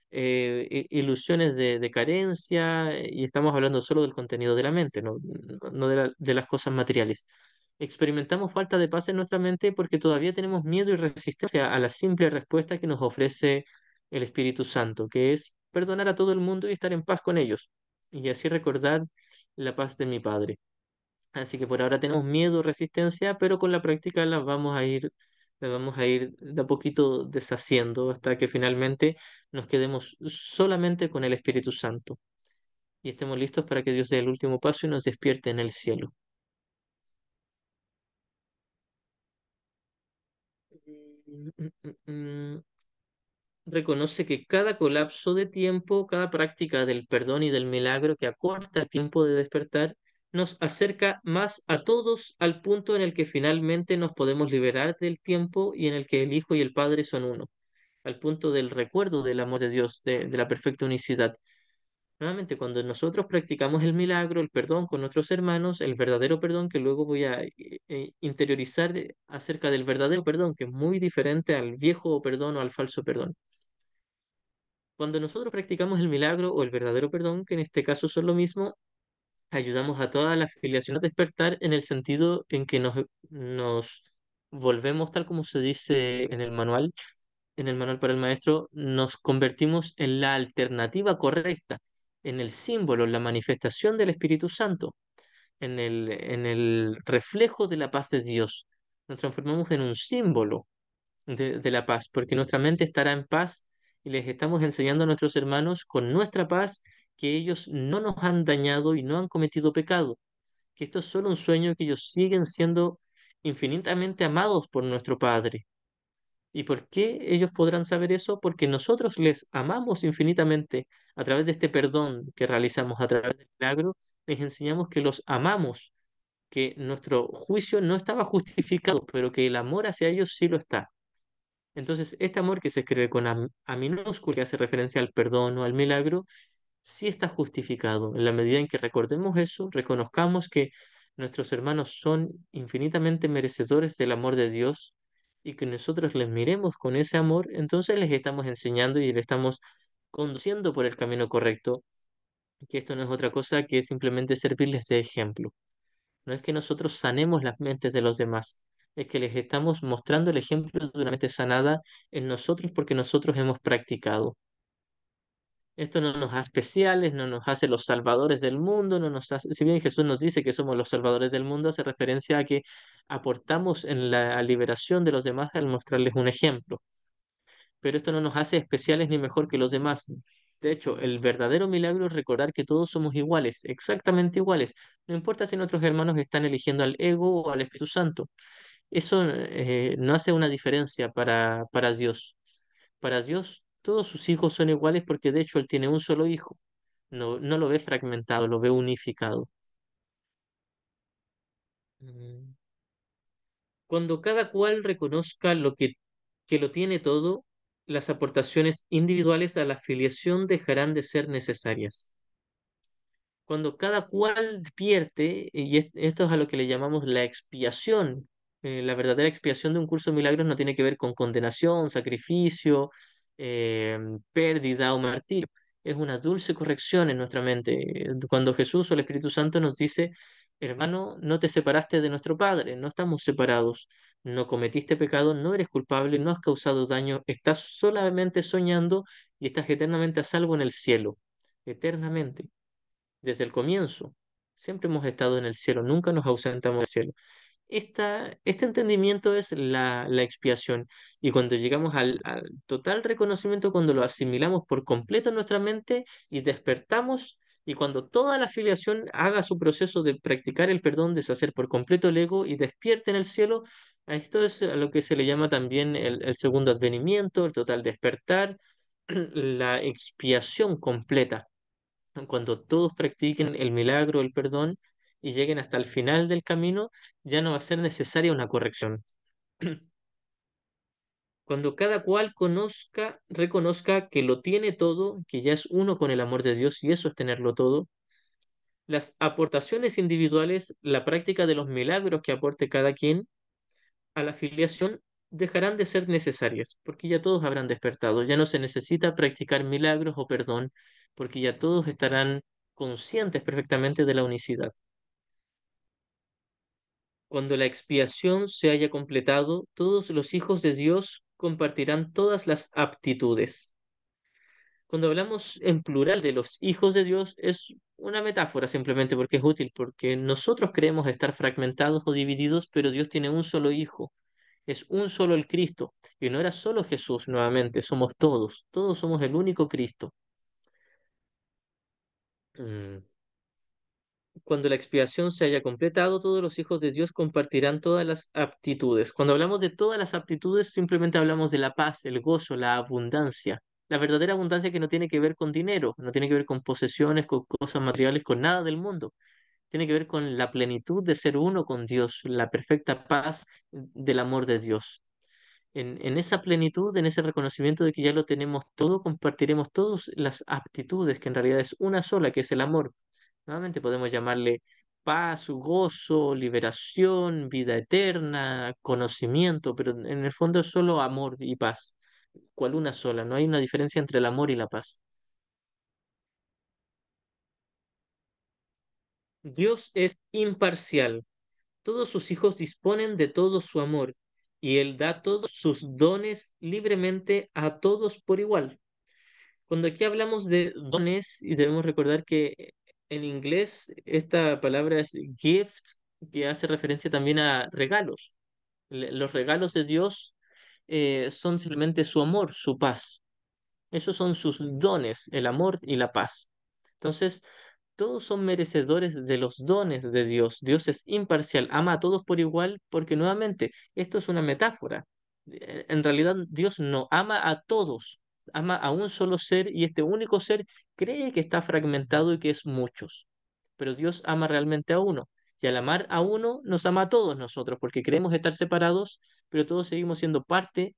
ilusiones de carencia, y estamos hablando solo del contenido de la mente, no de las cosas materiales. Experimentamos falta de paz en nuestra mente porque todavía tenemos miedo y resistencia a la simple respuesta que nos ofrece el Espíritu Santo, que es perdonar a todo el mundo y estar en paz con ellos, y así recordar la paz de mi Padre. Así que por ahora tenemos miedo, resistencia, pero con la práctica la vamos a ir de a poquito deshaciendo hasta que finalmente nos quedemos solamente con el Espíritu Santo y estemos listos para que Dios dé el último paso y nos despierte en el cielo. Mm, mm, mm, mm. Reconoce que cada colapso de tiempo, cada práctica del perdón y del milagro que acorta el tiempo de despertar, nos acerca más a todos al punto en el que finalmente nos podemos liberar del tiempo y en el que el Hijo y el Padre son uno, al punto del recuerdo del amor de Dios, de la perfecta unicidad. Nuevamente, cuando nosotros practicamos el milagro, el perdón con nuestros hermanos, el verdadero perdón, que luego voy a interiorizar acerca del verdadero perdón, que es muy diferente al viejo perdón o al falso perdón. Cuando nosotros practicamos el milagro o el verdadero perdón, que en este caso son lo mismo, ayudamos a toda la filiación a despertar en el sentido en que nos volvemos, tal como se dice en el manual para el maestro, nos convertimos en la alternativa correcta, en el símbolo, en la manifestación del Espíritu Santo, en el reflejo de la paz de Dios. Nos transformamos en un símbolo de la paz, porque nuestra mente estará en paz y les estamos enseñando a nuestros hermanos con nuestra paz que ellos no nos han dañado y no han cometido pecado, que esto es solo un sueño, que ellos siguen siendo infinitamente amados por nuestro Padre. ¿Y por qué ellos podrán saber eso? Porque nosotros les amamos infinitamente a través de este perdón que realizamos a través del milagro, les enseñamos que los amamos, que nuestro juicio no estaba justificado, pero que el amor hacia ellos sí lo está. Entonces, este amor que se escribe con A minúscula, que hace referencia al perdón o al milagro, sí está justificado. En la medida en que recordemos eso, reconozcamos que nuestros hermanos son infinitamente merecedores del amor de Dios y que nosotros les miremos con ese amor, entonces les estamos enseñando y les estamos conduciendo por el camino correcto, que esto no es otra cosa que simplemente servirles de ejemplo. No es que nosotros sanemos las mentes de los demás, es que les estamos mostrando el ejemplo de una mente sanada en nosotros porque nosotros hemos practicado. Esto no nos hace especiales, no nos hace los salvadores del mundo, no nos hace, si bien Jesús nos dice que somos los salvadores del mundo, hace referencia a que aportamos en la liberación de los demás al mostrarles un ejemplo. Pero esto no nos hace especiales ni mejor que los demás. De hecho, el verdadero milagro es recordar que todos somos iguales, exactamente iguales. No importa si nuestros hermanos están eligiendo al ego o al Espíritu Santo. Eso no hace una diferencia para Dios. Para Dios, todos sus hijos son iguales porque de hecho Él tiene un solo hijo. No, no lo ve fragmentado, lo ve unificado. Mm. Cuando cada cual reconozca que lo tiene todo, las aportaciones individuales a la afiliación dejarán de ser necesarias. Cuando cada cual despierte, y esto es a lo que le llamamos la expiación. La verdadera expiación de un curso de milagros no tiene que ver con condenación, sacrificio, pérdida o martirio. Es una dulce corrección en nuestra mente. Cuando Jesús o el Espíritu Santo nos dice, hermano, no te separaste de nuestro Padre, no estamos separados, no cometiste pecado, no eres culpable, no has causado daño, estás solamente soñando y estás eternamente a salvo en el cielo, eternamente desde el comienzo. Siempre hemos estado en el cielo, nunca nos ausentamos del cielo. Este entendimiento es la expiación. Y cuando llegamos al total reconocimiento, cuando lo asimilamos por completo en nuestra mente y despertamos, y cuando toda la filiación haga su proceso de practicar el perdón, deshacer por completo el ego y despierte en el cielo, a esto es a lo que se le llama también el segundo advenimiento, el total despertar, la expiación completa cuando todos practiquen el milagro, el perdón y lleguen hasta el final del camino, ya no va a ser necesaria una corrección. Cuando cada cual reconozca que lo tiene todo, que ya es uno con el amor de Dios y eso es tenerlo todo, las aportaciones individuales, la práctica de los milagros que aporte cada quien a la filiación dejarán de ser necesarias, porque ya todos habrán despertado, ya no se necesita practicar milagros o perdón, porque ya todos estarán conscientes perfectamente de la unicidad. Cuando la expiación se haya completado, todos los hijos de Dios compartirán todas las aptitudes. Cuando hablamos en plural de los hijos de Dios, es una metáfora simplemente porque es útil, porque nosotros creemos estar fragmentados o divididos, pero Dios tiene un solo hijo, es un solo el Cristo, y no era solo Jesús nuevamente, somos todos, todos somos el único Cristo. Mm. Cuando la expiación se haya completado, todos los hijos de Dios compartirán todas las aptitudes. Cuando hablamos de todas las aptitudes, simplemente hablamos de la paz, el gozo, la abundancia. La verdadera abundancia que no tiene que ver con dinero, no tiene que ver con posesiones, con cosas materiales, con nada del mundo. Tiene que ver con la plenitud de ser uno con Dios, la perfecta paz del amor de Dios. En esa plenitud, en ese reconocimiento de que ya lo tenemos todo, compartiremos todas las aptitudes, que en realidad es una sola, que es el amor. Nuevamente podemos llamarle paz, gozo, liberación, vida eterna, conocimiento, pero en el fondo es solo amor y paz, cual una sola, no hay una diferencia entre el amor y la paz. Dios es imparcial, todos sus hijos disponen de todo su amor y Él da todos sus dones libremente a todos por igual. Cuando aquí hablamos de dones, y debemos recordar que en inglés esta palabra es gift, que hace referencia también a regalos. Los regalos de Dios son simplemente su amor, su paz. Esos son sus dones, el amor y la paz. Entonces, todos son merecedores de los dones de Dios. Dios es imparcial, ama a todos por igual, porque nuevamente, esto es una metáfora. En realidad, Dios no ama a todos, ama a un solo ser y este único ser cree que está fragmentado y que es muchos. Pero Dios ama realmente a uno. Y al amar a uno, nos ama a todos nosotros, porque creemos estar separados, pero todos seguimos siendo parte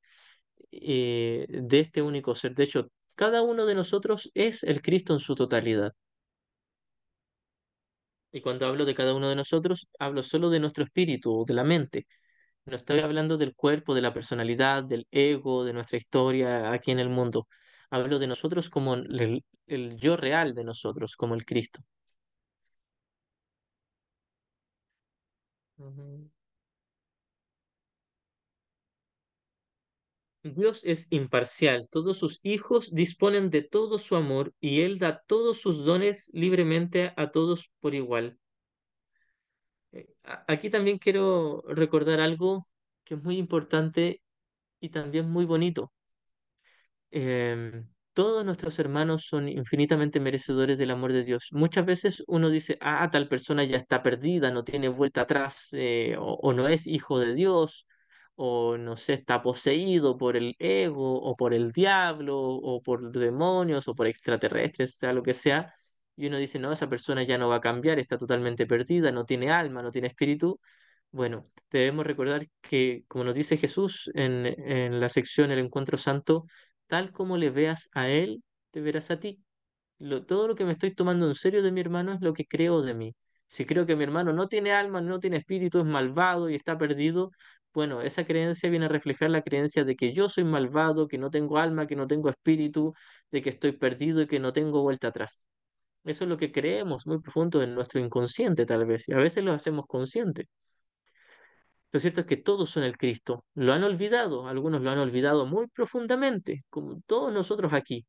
de este único ser. De hecho, cada uno de nosotros es el Cristo en su totalidad. Y cuando hablo de cada uno de nosotros, hablo solo de nuestro espíritu o de la mente. No estoy hablando del cuerpo, de la personalidad, del ego, de nuestra historia aquí en el mundo. Hablo de nosotros como el yo real de nosotros, como el Cristo. Ujú. Dios es imparcial, todos sus hijos disponen de todo su amor y Él da todos sus dones libremente a todos por igual. Aquí también quiero recordar algo que es muy importante y también muy bonito. Todos nuestros hermanos son infinitamente merecedores del amor de Dios. Muchas veces uno dice, ah, tal persona ya está perdida, no tiene vuelta atrás, o no es hijo de Dios, o no sé, está poseído por el ego, o por el diablo, o por demonios, o por extraterrestres, sea lo que sea. Y uno dice, no, esa persona ya no va a cambiar, está totalmente perdida, no tiene alma, no tiene espíritu. Bueno, debemos recordar que, como nos dice Jesús en la sección El Encuentro Santo, tal como le veas a él, te verás a ti. Todo lo que me estoy tomando en serio de mi hermano es lo que creo de mí. Si creo que mi hermano no tiene alma, no tiene espíritu, es malvado y está perdido, bueno, esa creencia viene a reflejar la creencia de que yo soy malvado, que no tengo alma, que no tengo espíritu, de que estoy perdido y que no tengo vuelta atrás. Eso es lo que creemos muy profundo en nuestro inconsciente, tal vez, y a veces lo hacemos consciente. Lo cierto es que todos son el Cristo. Lo han olvidado, algunos lo han olvidado muy profundamente, como todos nosotros aquí,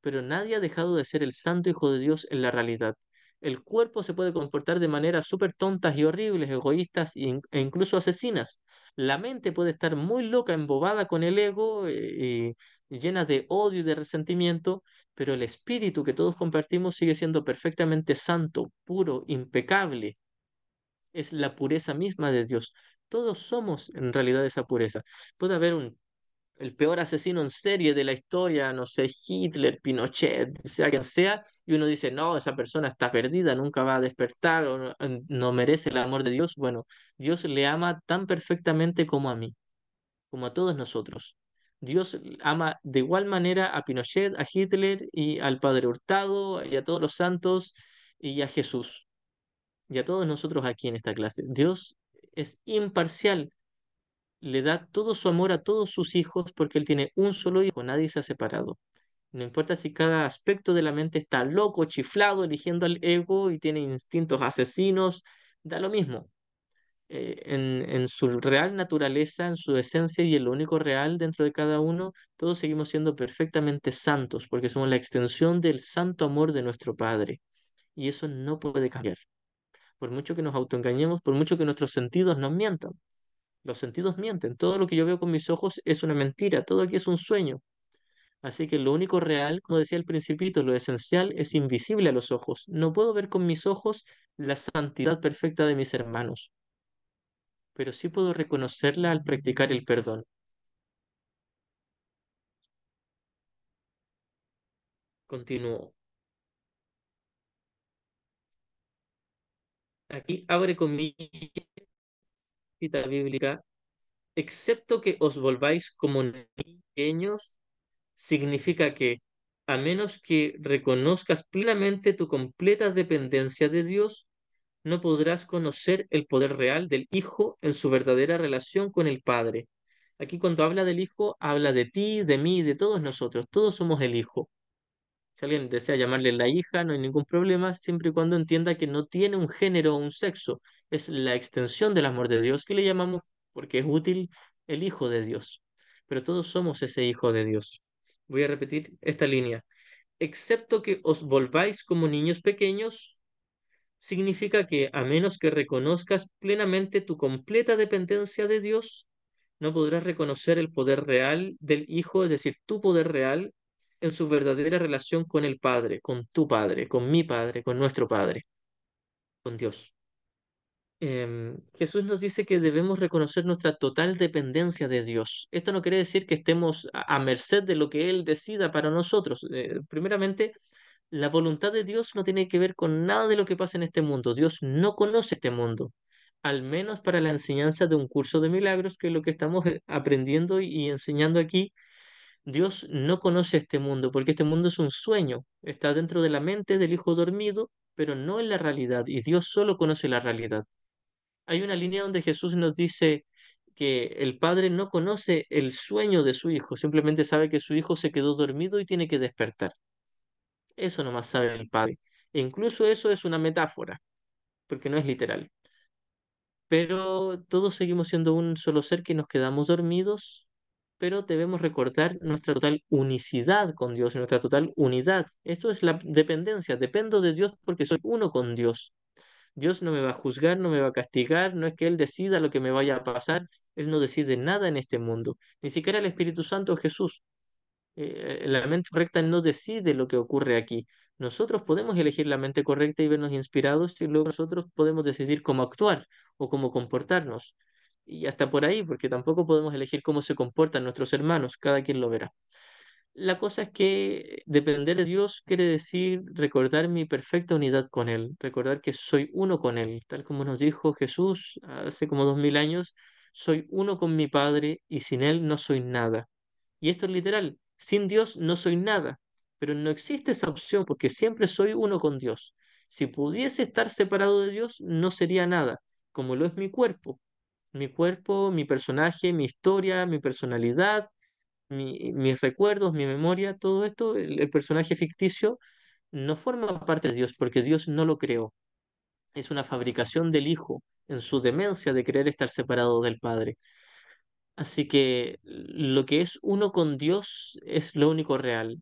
pero nadie ha dejado de ser el santo Hijo de Dios en la realidad. El cuerpo se puede comportar de maneras súper tontas y horribles, egoístas e incluso asesinas. La mente puede estar muy loca, embobada con el ego, y llena de odio y de resentimiento, pero el espíritu que todos compartimos sigue siendo perfectamente santo, puro, impecable. Es la pureza misma de Dios. Todos somos en realidad esa pureza. Puede haber el peor asesino en serie de la historia, no sé, Hitler, Pinochet, sea quien sea, y uno dice, no, esa persona está perdida, nunca va a despertar o no, no merece el amor de Dios. Bueno, Dios le ama tan perfectamente como a mí, como a todos nosotros. Dios ama de igual manera a Pinochet, a Hitler y al Padre Hurtado y a todos los santos y a Jesús y a todos nosotros aquí en esta clase. Dios es imparcial, le da todo su amor a todos sus hijos porque Él tiene un solo hijo, nadie se ha separado. No importa si cada aspecto de la mente está loco, chiflado, eligiendo al ego y tiene instintos asesinos, da lo mismo. En su real naturaleza, en su esencia y en lo único real dentro de cada uno, todos seguimos siendo perfectamente santos porque somos la extensión del santo amor de nuestro Padre. Y eso no puede cambiar. Por mucho que nos autoengañemos, por mucho que nuestros sentidos nos mientan. Los sentidos mienten. Todo lo que yo veo con mis ojos es una mentira. Todo aquí es un sueño. Así que lo único real, como decía el principito, lo esencial es invisible a los ojos. No puedo ver con mis ojos la santidad perfecta de mis hermanos, pero sí puedo reconocerla al practicar el perdón. Continúo. Aquí abre conmigo cita bíblica. Excepto que os volváis como niños pequeños, significa que, a menos que reconozcas plenamente tu completa dependencia de Dios, no podrás conocer el poder real del Hijo en su verdadera relación con el Padre. Aquí cuando habla del Hijo, habla de ti, de mí, de todos nosotros. Todos somos el Hijo. Si alguien desea llamarle la hija, no hay ningún problema, siempre y cuando entienda que no tiene un género o un sexo. Es la extensión del amor de Dios que le llamamos, porque es útil, el Hijo de Dios. Pero todos somos ese Hijo de Dios. Voy a repetir esta línea. Excepto que os volváis como niños pequeños, significa que a menos que reconozcas plenamente tu completa dependencia de Dios, no podrás reconocer el poder real del Hijo, es decir, tu poder real en su verdadera relación con el Padre, con tu Padre, con mi Padre, con nuestro Padre, con Dios. Jesús nos dice que debemos reconocer nuestra total dependencia de Dios. Esto no quiere decir que estemos a merced de lo que Él decida para nosotros. Primeramente, la voluntad de Dios no tiene que ver con nada de lo que pasa en este mundo. Dios no conoce este mundo, al menos para la enseñanza de un curso de milagros, que es lo que estamos aprendiendo y enseñando aquí. Dios no conoce este mundo, porque este mundo es un sueño, está dentro de la mente del hijo dormido, pero no en la realidad, y Dios solo conoce la realidad. Hay una línea donde Jesús nos dice que el padre no conoce el sueño de su hijo, simplemente sabe que su hijo se quedó dormido y tiene que despertar. Eso nomás sabe el padre. E incluso eso es una metáfora, porque no es literal. Pero todos seguimos siendo un solo ser que nos quedamos dormidos, pero debemos recordar nuestra total unicidad con Dios, nuestra total unidad. Esto es la dependencia, dependo de Dios porque soy uno con Dios. Dios no me va a juzgar, no me va a castigar, no es que Él decida lo que me vaya a pasar, Él no decide nada en este mundo, ni siquiera el Espíritu Santo o Jesús. La mente correcta no decide lo que ocurre aquí. Nosotros podemos elegir la mente correcta y vernos inspirados y luego nosotros podemos decidir cómo actuar o cómo comportarnos. Y hasta por ahí, porque tampoco podemos elegir cómo se comportan nuestros hermanos, cada quien lo verá. La cosa es que depender de Dios quiere decir recordar mi perfecta unidad con Él, recordar que soy uno con Él, tal como nos dijo Jesús hace como 2000 años, soy uno con mi Padre y sin Él no soy nada. Y esto es literal, sin Dios no soy nada, pero no existe esa opción porque siempre soy uno con Dios. Si pudiese estar separado de Dios, no sería nada, como lo es mi cuerpo. Mi cuerpo, mi personaje, mi historia, mi personalidad, mis recuerdos, mi memoria, todo esto, el personaje ficticio no forma parte de Dios porque Dios no lo creó. Es una fabricación del Hijo en su demencia de querer estar separado del Padre. Así que lo que es uno con Dios es lo único real.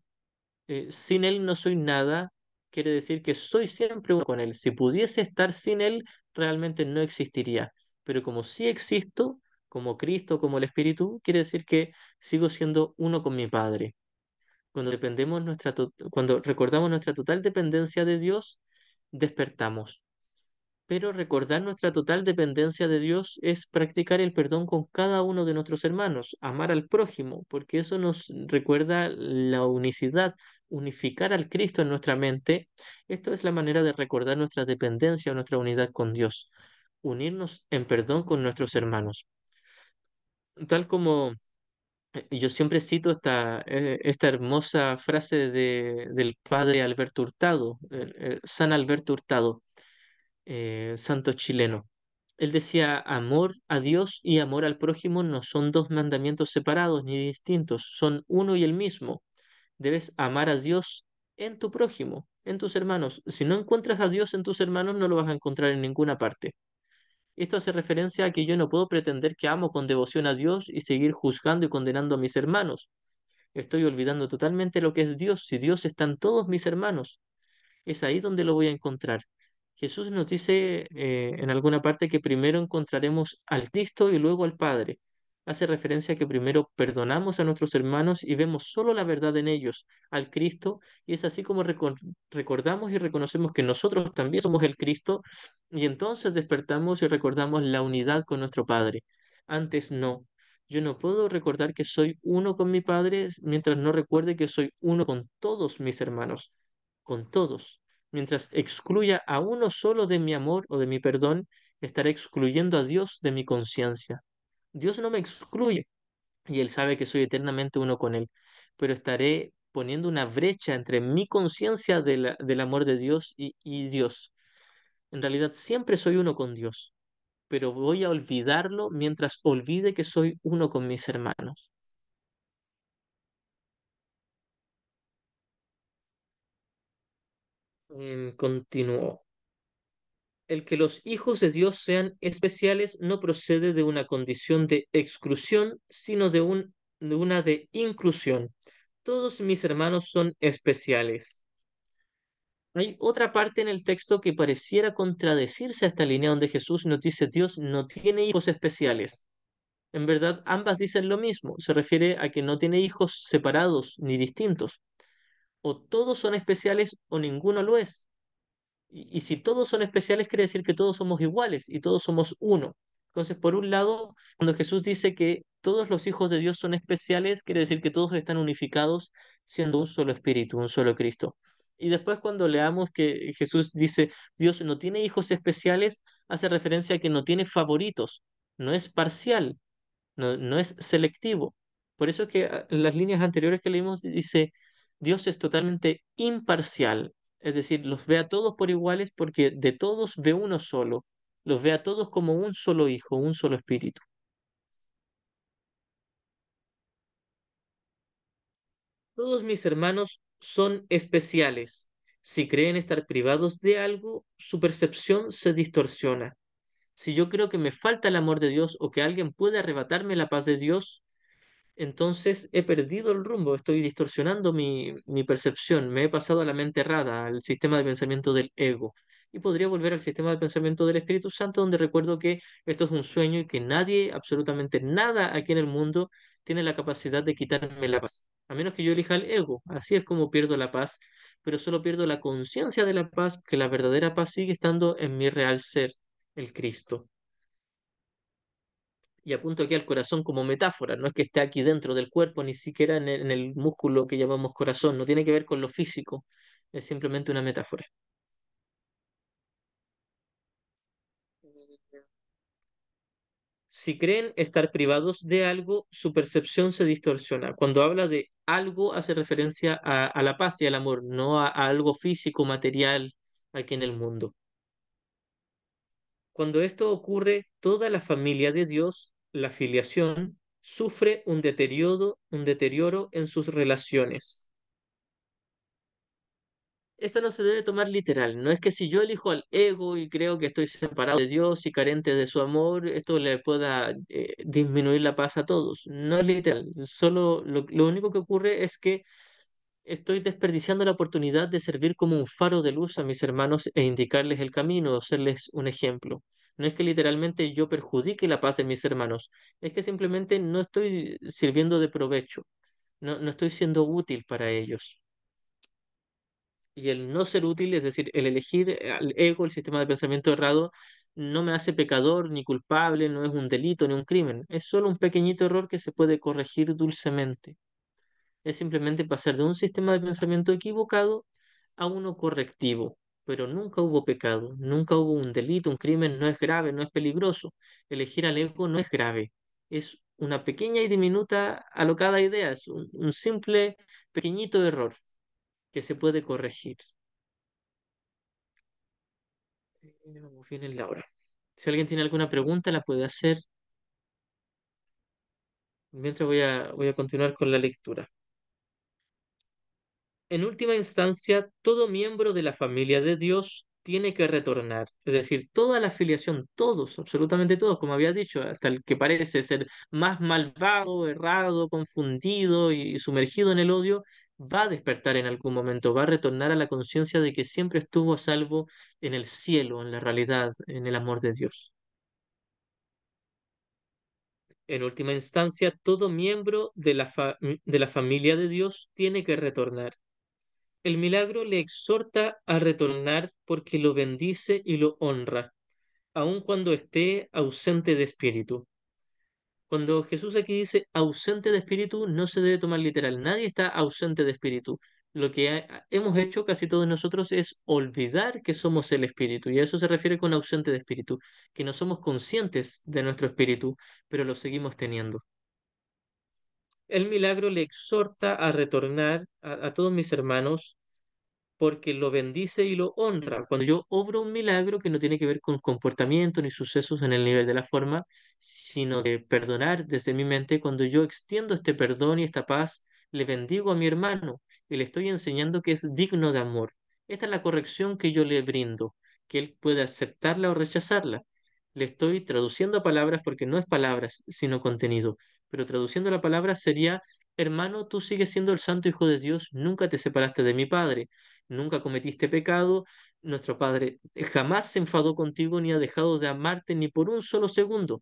Sin Él no soy nada, quiere decir que soy siempre uno con Él. Si pudiese estar sin Él, realmente no existiría. Pero como sí existo, como Cristo, como el Espíritu, quiere decir que sigo siendo uno con mi Padre. Cuando recordamos nuestra total dependencia de Dios, despertamos. Pero recordar nuestra total dependencia de Dios es practicar el perdón con cada uno de nuestros hermanos, amar al prójimo, porque eso nos recuerda la unicidad, unificar al Cristo en nuestra mente. Esto es la manera de recordar nuestra dependencia o nuestra unidad con Dios, unirnos en perdón con nuestros hermanos. Tal como yo siempre cito esta hermosa frase del padre Alberto Hurtado, San Alberto Hurtado, santo chileno. Él decía, amor a Dios y amor al prójimo no son dos mandamientos separados ni distintos, son uno y el mismo. Debes amar a Dios en tu prójimo, en tus hermanos. Si no encuentras a Dios en tus hermanos, no lo vas a encontrar en ninguna parte. Esto hace referencia a que yo no puedo pretender que amo con devoción a Dios y seguir juzgando y condenando a mis hermanos. Estoy olvidando totalmente lo que es Dios. Si Dios está en todos mis hermanos, es ahí donde lo voy a encontrar. Jesús nos dice en alguna parte que primero encontraremos al Cristo y luego al Padre. Hace referencia a que primero perdonamos a nuestros hermanos y vemos solo la verdad en ellos, al Cristo, y es así como recordamos y reconocemos que nosotros también somos el Cristo, y entonces despertamos y recordamos la unidad con nuestro Padre. Antes no. Yo no puedo recordar que soy uno con mi Padre mientras no recuerde que soy uno con todos mis hermanos, con todos. Mientras excluya a uno solo de mi amor o de mi perdón, estaré excluyendo a Dios de mi conciencia. Dios no me excluye y Él sabe que soy eternamente uno con Él, pero estaré poniendo una brecha entre mi conciencia del amor de Dios y Dios. En realidad siempre soy uno con Dios, pero voy a olvidarlo mientras olvide que soy uno con mis hermanos. Continuó. El que los hijos de Dios sean especiales no procede de una condición de exclusión, sino de una de inclusión. Todos mis hermanos son especiales. Hay otra parte en el texto que pareciera contradecirse a esta línea donde Jesús nos dice Dios no tiene hijos especiales. En verdad, ambas dicen lo mismo. Se refiere a que no tiene hijos separados ni distintos. O todos son especiales o ninguno lo es. Y si todos son especiales, quiere decir que todos somos iguales y todos somos uno. Entonces, por un lado, cuando Jesús dice que todos los hijos de Dios son especiales, quiere decir que todos están unificados siendo un solo espíritu, un solo Cristo. Y después cuando leamos que Jesús dice, Dios no tiene hijos especiales, hace referencia a que no tiene favoritos, no es parcial, no es selectivo. Por eso es que en las líneas anteriores que leímos dice, Dios es totalmente imparcial, es decir, los ve a todos por iguales porque de todos ve uno solo, los ve a todos como un solo hijo, un solo espíritu. Todos mis hermanos son especiales. Si creen estar privados de algo, su percepción se distorsiona. Si yo creo que me falta el amor de Dios o que alguien puede arrebatarme la paz de Dios, entonces he perdido el rumbo, estoy distorsionando mi percepción, me he pasado a la mente errada, al sistema de pensamiento del ego. Y podría volver al sistema de pensamiento del Espíritu Santo, donde recuerdo que esto es un sueño y que nadie, absolutamente nada aquí en el mundo, tiene la capacidad de quitarme la paz. A menos que yo elija el ego. Así es como pierdo la paz, pero solo pierdo la conciencia de la paz, que la verdadera paz sigue estando en mi real ser, el Cristo. Y apunto aquí al corazón como metáfora, no es que esté aquí dentro del cuerpo, ni siquiera en el músculo que llamamos corazón, no tiene que ver con lo físico, es simplemente una metáfora. Si creen estar privados de algo, su percepción se distorsiona. Cuando habla de algo, hace referencia a la paz y al amor, no a algo físico, material aquí en el mundo. Cuando esto ocurre, toda la familia de Dios, la filiación, sufre un deterioro en sus relaciones. Esto no se debe tomar literal. No es que si yo elijo al ego y creo que estoy separado de Dios y carente de su amor, esto le pueda disminuir la paz a todos. No es literal. Solo lo único que ocurre es que estoy desperdiciando la oportunidad de servir como un faro de luz a mis hermanos e indicarles el camino o serles un ejemplo. No es que literalmente yo perjudique la paz de mis hermanos, es que simplemente no estoy sirviendo de provecho, no estoy siendo útil para ellos. Y el no ser útil, es decir, el elegir al ego, el sistema de pensamiento errado, no me hace pecador ni culpable, no es un delito ni un crimen. Es solo un pequeñito error que se puede corregir dulcemente. Es simplemente pasar de un sistema de pensamiento equivocado a uno correctivo. Pero nunca hubo pecado, nunca hubo un delito, un crimen, no es grave, no es peligroso. Elegir al ego no es grave. Es una pequeña y diminuta alocada idea, es un simple pequeñito error que se puede corregir. Vamos bien en la hora. Si alguien tiene alguna pregunta, la puede hacer. Mientras voy a continuar con la lectura. En última instancia, todo miembro de la familia de Dios tiene que retornar. Es decir, toda la afiliación, todos, absolutamente todos, como había dicho, hasta el que parece ser más malvado, errado, confundido y sumergido en el odio, va a despertar en algún momento, va a retornar a la conciencia de que siempre estuvo a salvo en el cielo, en la realidad, en el amor de Dios. En última instancia, todo miembro de la familia de Dios tiene que retornar. El milagro le exhorta a retornar porque lo bendice y lo honra, aun cuando esté ausente de espíritu. Cuando Jesús aquí dice ausente de espíritu, no se debe tomar literal. Nadie está ausente de espíritu. Lo que hemos hecho casi todos nosotros es olvidar que somos el espíritu. Y a eso se refiere con ausente de espíritu, que no somos conscientes de nuestro espíritu, pero lo seguimos teniendo. El milagro le exhorta a retornar a todos mis hermanos porque lo bendice y lo honra. Cuando yo obro un milagro que no tiene que ver con comportamiento ni sucesos en el nivel de la forma, sino de perdonar desde mi mente, cuando yo extiendo este perdón y esta paz, le bendigo a mi hermano y le estoy enseñando que es digno de amor. Esta es la corrección que yo le brindo, que él puede aceptarla o rechazarla. Le estoy traduciendo a palabras porque no es palabras, sino contenido. Pero traduciendo la palabra sería, hermano, tú sigues siendo el santo Hijo de Dios, nunca te separaste de mi Padre, nunca cometiste pecado, nuestro Padre jamás se enfadó contigo ni ha dejado de amarte ni por un solo segundo.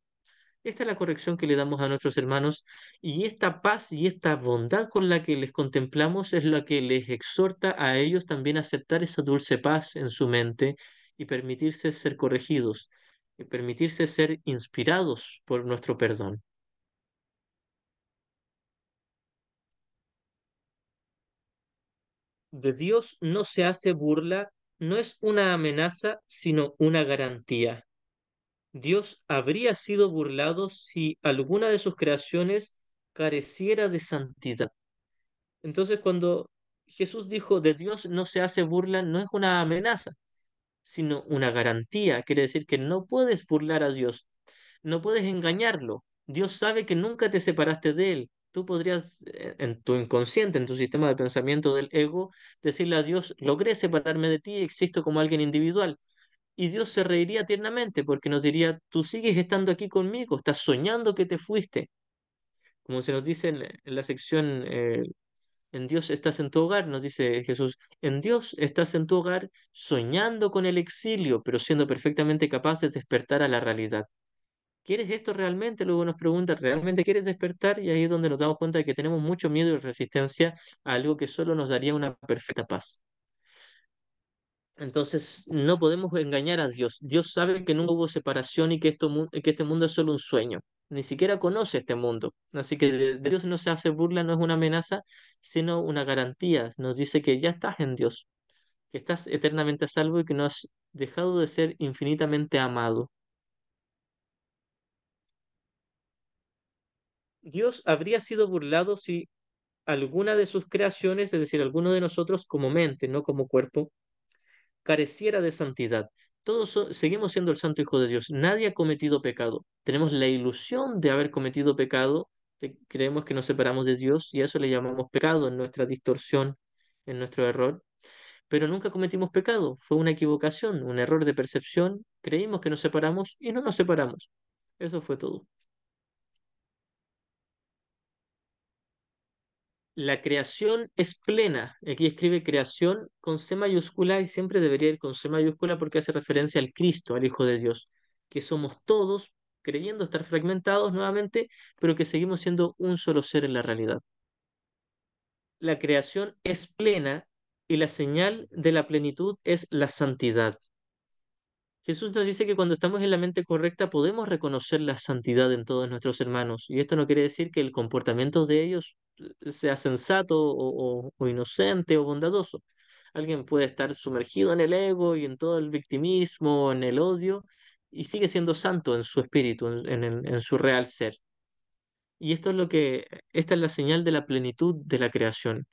Esta es la corrección que le damos a nuestros hermanos y esta paz y esta bondad con la que les contemplamos es la que les exhorta a ellos también a aceptar esa dulce paz en su mente y permitirse ser corregidos y permitirse ser inspirados por nuestro perdón. De Dios no se hace burla, no es una amenaza, sino una garantía. Dios habría sido burlado si alguna de sus creaciones careciera de santidad. Entonces, cuando Jesús dijo de Dios no se hace burla, no es una amenaza, sino una garantía. Quiere decir que no puedes burlar a Dios, no puedes engañarlo. Dios sabe que nunca te separaste de Él. Tú podrías, en tu inconsciente, en tu sistema de pensamiento del ego, decirle a Dios, logré separarme de ti, existo como alguien individual. Y Dios se reiría tiernamente porque nos diría, tú sigues estando aquí conmigo, estás soñando que te fuiste. Como se nos dice en la sección, en Dios estás en tu hogar, nos dice Jesús, en Dios estás en tu hogar soñando con el exilio, pero siendo perfectamente capaz de despertar a la realidad. ¿Quieres esto realmente? Luego nos pregunta, ¿realmente quieres despertar? Y ahí es donde nos damos cuenta de que tenemos mucho miedo y resistencia a algo que solo nos daría una perfecta paz. Entonces, no podemos engañar a Dios. Dios sabe que nunca hubo separación y que, que este mundo es solo un sueño. Ni siquiera conoce este mundo. Así que de Dios no se hace burla, no es una amenaza, sino una garantía. Nos dice que ya estás en Dios, que estás eternamente a salvo y que no has dejado de ser infinitamente amado. Dios habría sido burlado si alguna de sus creaciones, es decir, alguno de nosotros como mente, no como cuerpo, careciera de santidad. Todos seguimos siendo el santo Hijo de Dios. Nadie ha cometido pecado. Tenemos la ilusión de haber cometido pecado, creemos que nos separamos de Dios y a eso le llamamos pecado en nuestra distorsión, en nuestro error. Pero nunca cometimos pecado. Fue una equivocación, un error de percepción. Creímos que nos separamos y no nos separamos. Eso fue todo. La creación es plena. Aquí escribe creación con C mayúscula y siempre debería ir con C mayúscula porque hace referencia al Cristo, al Hijo de Dios, que somos todos creyendo estar fragmentados nuevamente, pero que seguimos siendo un solo ser en la realidad. La creación es plena y la señal de la plenitud es la santidad. Jesús nos dice que cuando estamos en la mente correcta podemos reconocer la santidad en todos nuestros hermanos. Y esto no quiere decir que el comportamiento de ellos sea sensato o inocente o bondadoso. Alguien puede estar sumergido en el ego y en todo el victimismo, en el odio, y sigue siendo santo en su espíritu, en su real ser. Y esto es esta es la señal de la plenitud de la creación,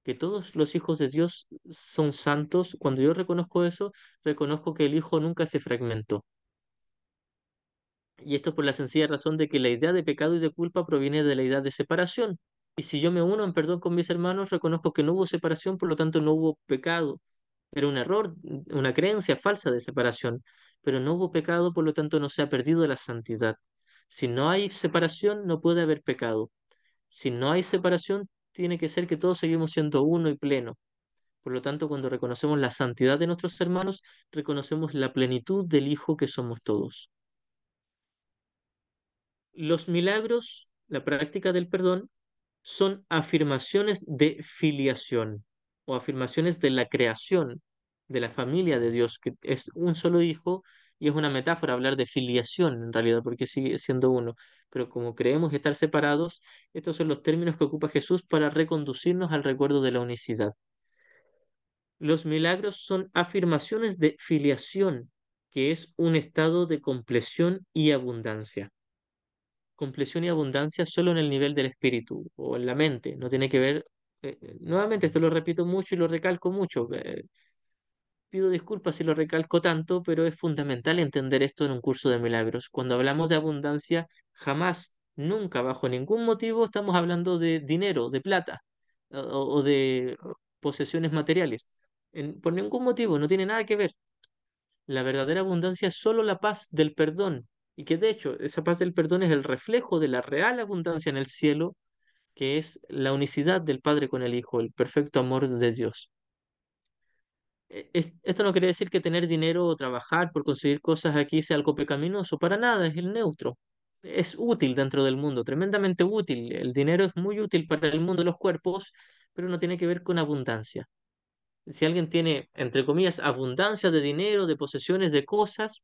que todos los hijos de Dios son santos. Cuando yo reconozco eso, reconozco que el Hijo nunca se fragmentó. Y esto por la sencilla razón de que la idea de pecado y de culpa proviene de la idea de separación. Y si yo me uno en perdón con mis hermanos, reconozco que no hubo separación, por lo tanto no hubo pecado. Era un error, una creencia falsa de separación, pero no hubo pecado, por lo tanto no se ha perdido la santidad. Si no hay separación, no puede haber pecado. Si no hay separación, tiene que ser que todos seguimos siendo uno y pleno. Por lo tanto, cuando reconocemos la santidad de nuestros hermanos, reconocemos la plenitud del Hijo que somos todos. Los milagros, la práctica del perdón, son afirmaciones de filiación o afirmaciones de la creación, de la familia de Dios, que es un solo hijo y es una metáfora hablar de filiación en realidad, porque sigue siendo uno. Pero como creemos estar separados, estos son los términos que ocupa Jesús para reconducirnos al recuerdo de la unicidad. Los milagros son afirmaciones de filiación, que es un estado de compleción y abundancia. Compleción y abundancia solo en el nivel del espíritu o en la mente, no tiene que ver, nuevamente esto lo repito mucho y lo recalco mucho, pido disculpas si lo recalco tanto, pero es fundamental entender esto en un curso de milagros. Cuando hablamos de abundancia, jamás, nunca, bajo ningún motivo estamos hablando de dinero, de plata o de posesiones materiales. Por ningún motivo, no tiene nada que ver. La verdadera abundancia es solo la paz del perdón, y que de hecho esa paz del perdón es el reflejo de la real abundancia en el cielo, que es la unicidad del Padre con el Hijo, el perfecto amor de Dios. Esto no quiere decir que tener dinero o trabajar por conseguir cosas aquí sea algo pecaminoso, para nada, es el neutro. Es útil dentro del mundo, tremendamente útil. El dinero es muy útil para el mundo de los cuerpos, pero no tiene que ver con abundancia. Si alguien tiene, entre comillas, abundancia de dinero, de posesiones, de cosas,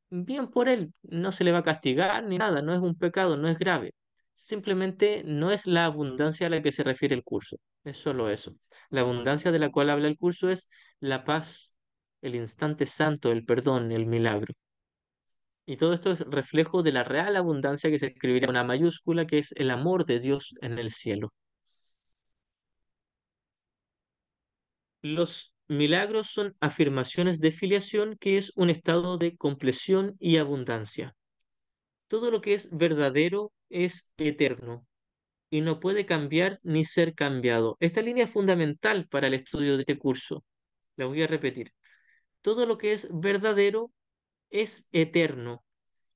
bien por él, no se le va a castigar ni nada, no es un pecado, no es grave. Simplemente no es la abundancia a la que se refiere el curso, es solo eso. La abundancia de la cual habla el curso es la paz, el instante santo, el perdón, el milagro. Y todo esto es reflejo de la real abundancia que se escribiría con una mayúscula, que es el amor de Dios en el cielo. Los milagros son afirmaciones de filiación, que es un estado de compleción y abundancia. Todo lo que es verdadero es eterno y no puede cambiar ni ser cambiado. Esta línea es fundamental para el estudio de este curso. La voy a repetir. Todo lo que es verdadero es eterno